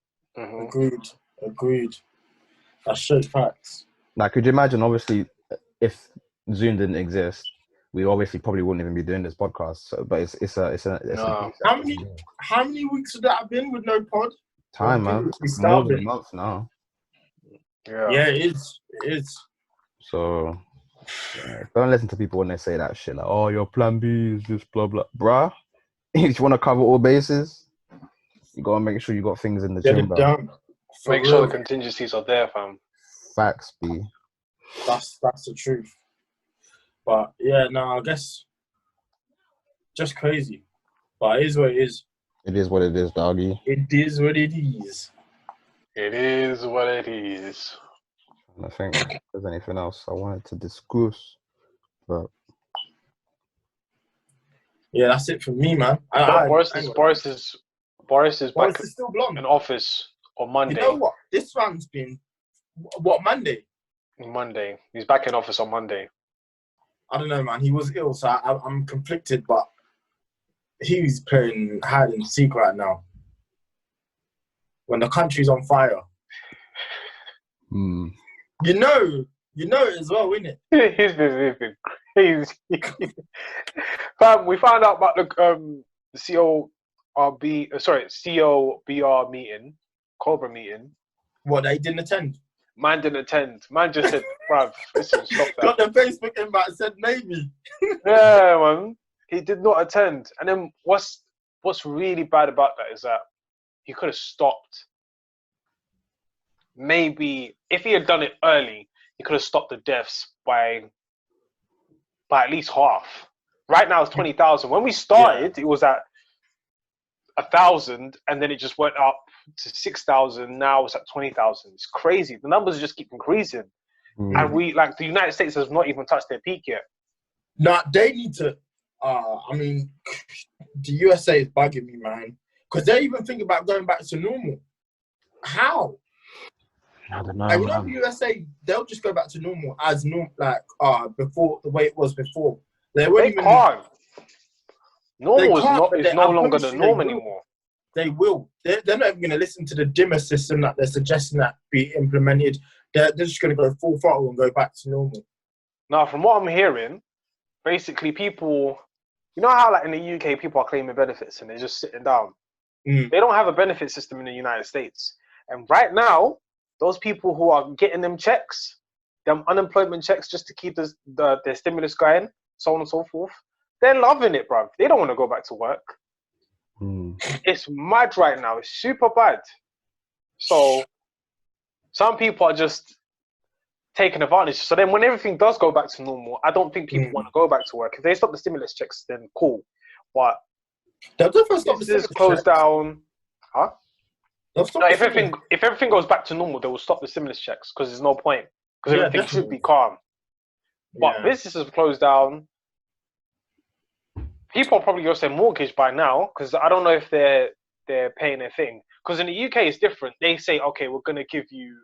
B: Agreed. That's straight facts.
C: Like, could you imagine, obviously, if Zoom didn't exist, we obviously probably wouldn't even be doing this podcast. So, but it's
A: no.
B: How many weeks would that have been with no pod?
C: Time, man. More than a month now.
B: Yeah, it is.
C: So don't listen to people when they say that shit. Like, oh, your plan B is this, blah blah. Bruh, if you want to cover all bases, you gotta make sure you got things in the chamber.
A: Make sure the contingencies are there, fam.
C: Facts, B.
B: That's the truth. But I guess just crazy. But it is what it is.
C: It is what it is, doggy.
B: It is what it is.
A: It is what it is.
C: And I think if there's anything else I wanted to discuss, but
B: that's it for me, man.
A: Boris is back
B: still blonde
A: in office on Monday.
B: You know what? This one's been Monday.
A: Monday. He's back in office on Monday.
B: I don't know, man. He was ill, so I'm conflicted, but he's playing hide and seek right now. When the country's on fire. You know it as well, innit?
A: He's been crazy. Fam, we found out about the COBR meeting, Cobra meeting.
B: What, they didn't attend?
A: Man didn't attend. Man just said, bruv, listen, stop that.
B: Got the Facebook invite and said maybe.
A: Yeah, man. He did not attend. And then what's really bad about that is that he could have stopped. Maybe if he had done it early, he could have stopped the deaths by at least half. Right now it's 20,000. When we started, it was at 1,000, and then it just went up to 6,000. Now it's at 20,000. It's crazy. The numbers just keep increasing, and the United States has not even touched their peak yet.
B: Nah, they need to. I mean, the USA is bugging me, man. Because they're even thinking about going back to normal. How?
C: I don't know.
B: And you know, the USA, they'll just go back to normal as normal, like before, the way it was before.
A: They can't. Normal is no longer the norm anymore.
B: They will. They're not even going to listen to the dimmer system that they're suggesting that be implemented. They're just going to go full throttle and go back to normal.
A: Now, from what I'm hearing, basically people, you know how like in the UK people are claiming benefits and they're just sitting down. They don't have a benefit system in the United States. And right now, those people who are getting them checks, them unemployment checks just to keep their stimulus going, so on and so forth, they're loving it, bruv. They don't want to go back to work. It's mad right now. It's super bad. So some people are just taking advantage. So then when everything does go back to normal, I don't think people want to go back to work. If they stop the stimulus checks, then cool. But
B: they'll definitely stop the
A: stimulus closed down. Huh?
B: No,
A: if everything goes back to normal, they will stop the stimulus checks because there's no point. Because everything should be calm. But businesses have closed down. People are probably going to say mortgage by now because I don't know if they're paying their thing. Because in the UK it's different. They say, okay, we're going to give you.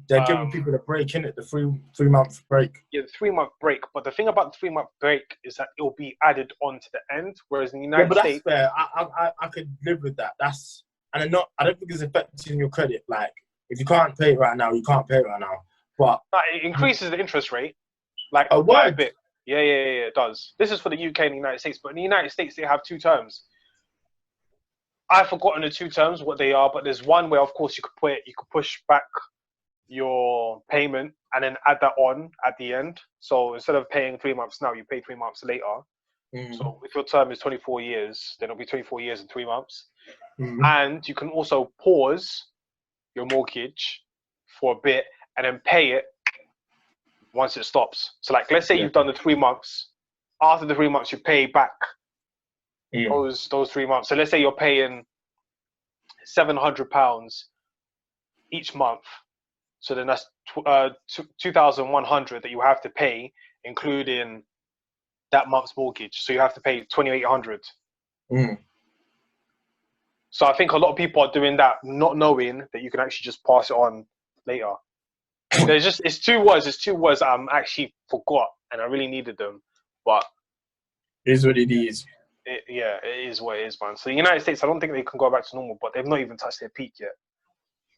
B: They're giving people a break, innit? The 3-month break.
A: Yeah, the 3-month break. But the thing about the 3-month break is that it'll be added on to the end. Whereas in the United States,
B: that's fair. I could live with that. I don't think it's affecting your credit. Like if you can't pay it right now, you can't pay it right now. But
A: it increases the interest rate, like quite a bit. Yeah, it does. This is for the UK and the United States, but in the United States they have 2 terms. I've forgotten the 2 terms what they are, but there's one where, of course, you could push back your payment and then add that on at the end. So instead of paying 3 months now, you pay 3 months later. So if your term is 24 years, then it'll be 24 years and 3 months. And you can also pause your mortgage for a bit and then pay it once it stops. So like, let's say you've done the 3 months. After the 3 months, you pay back those 3 months. So let's say you're paying £700 each month. So then that's 2,100 that you have to pay, including that month's mortgage. So you have to pay 2,800. So I think a lot of people are doing that, not knowing that you can actually just pass it on later. It's 2 words. It's 2 words that I'm actually forgot, and I really needed them. But
B: it is what it is.
A: It is what it is, man. So the United States, I don't think they can go back to normal, but they've not even touched their peak yet.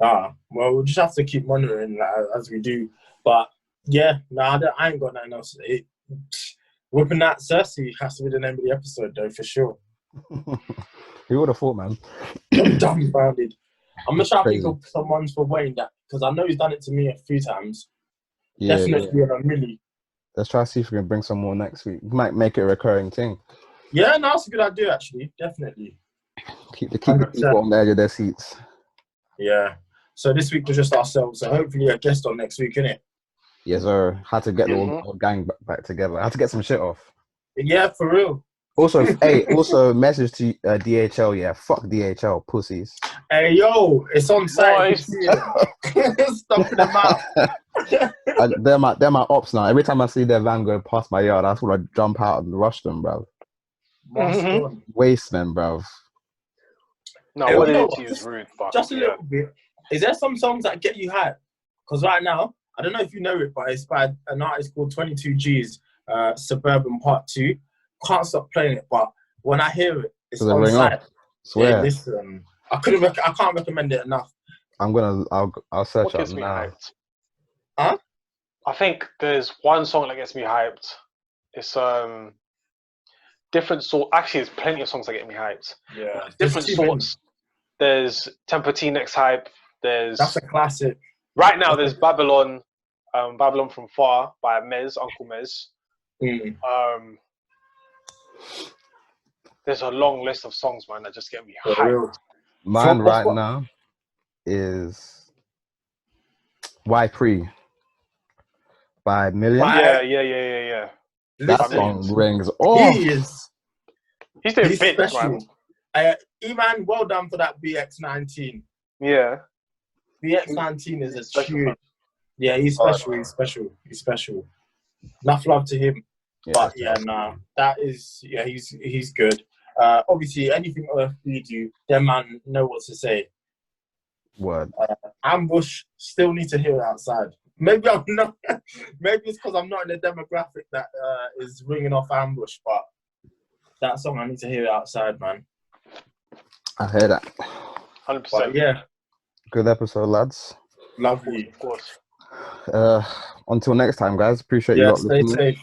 B: Well, we'll just have to keep monitoring as we do. But yeah, I ain't got nothing else. Whipping that Cersei has to be the name of the episode, though, for sure.
C: Who would have thought, man?
B: I'm dumbfounded. I'm gonna try to think of some ones for Wayne because I know he's done it to me a few times. Definitely on a milli.
C: Let's try to see if we can bring some more next week. We might make it a recurring thing.
B: Yeah, no, that's a good idea, actually. Definitely.
C: Keep the people on the edge of their seats.
B: Yeah. So this week was just ourselves. So hopefully a guest on next week, innit?
C: Yes, sir. Had to get the whole gang back together. I had to get some shit off.
B: Yeah, for real.
C: Also, message to DHL. Yeah, fuck DHL, pussies.
B: Hey, yo, it's on site. Stopping them out.
C: They're my ops now. Every time I see their van go past my yard, that's when I jump out and rush them, bro. Waste them, bro.
A: No, what they do to you is rude. But
B: just a little bit. Is there some songs that get you hyped? Because right now, I don't know if you know it, but it's by an artist called 22G's, Suburban Part 2. Can't stop playing it, but when I hear it, it's on site.
C: Swear.
B: Yeah, listen, I can't recommend it enough.
C: I'll search it now.
A: Hyped? Huh? I think there's one song that gets me hyped. It's different sort. Actually, there's plenty of songs that get me hyped.
B: Yeah,
A: different sorts. There's Temper T Next Hype.
B: That's a classic.
A: Right now, there's Babylon, Babylon from Far by Uncle Mez. There's a long list of songs, man, that just get me hyped.
C: Mine right now is Why Pre by Million.
A: Yeah.
C: That song rings. Oh,
A: he's doing bits, man.
B: Eman, well done for that BX19.
A: Yeah.
B: BX19 is a tune. Yeah, he's special. He's special. Enough love to him. But yeah, nah, that is he's good. Obviously, anything Earth feed you, them man know what to say.
C: Word.
B: Ambush, still need to hear it outside. Maybe I'm not. Maybe it's because I'm not in the demographic that is ringing off Ambush. But that song, I need to hear it outside, man.
C: I hear that.
A: 100%.
B: Yeah.
C: Good episode, lads.
B: Lovely.
A: Of course.
C: Until next time, guys. Appreciate you lot
B: stay
C: listening.
B: safe.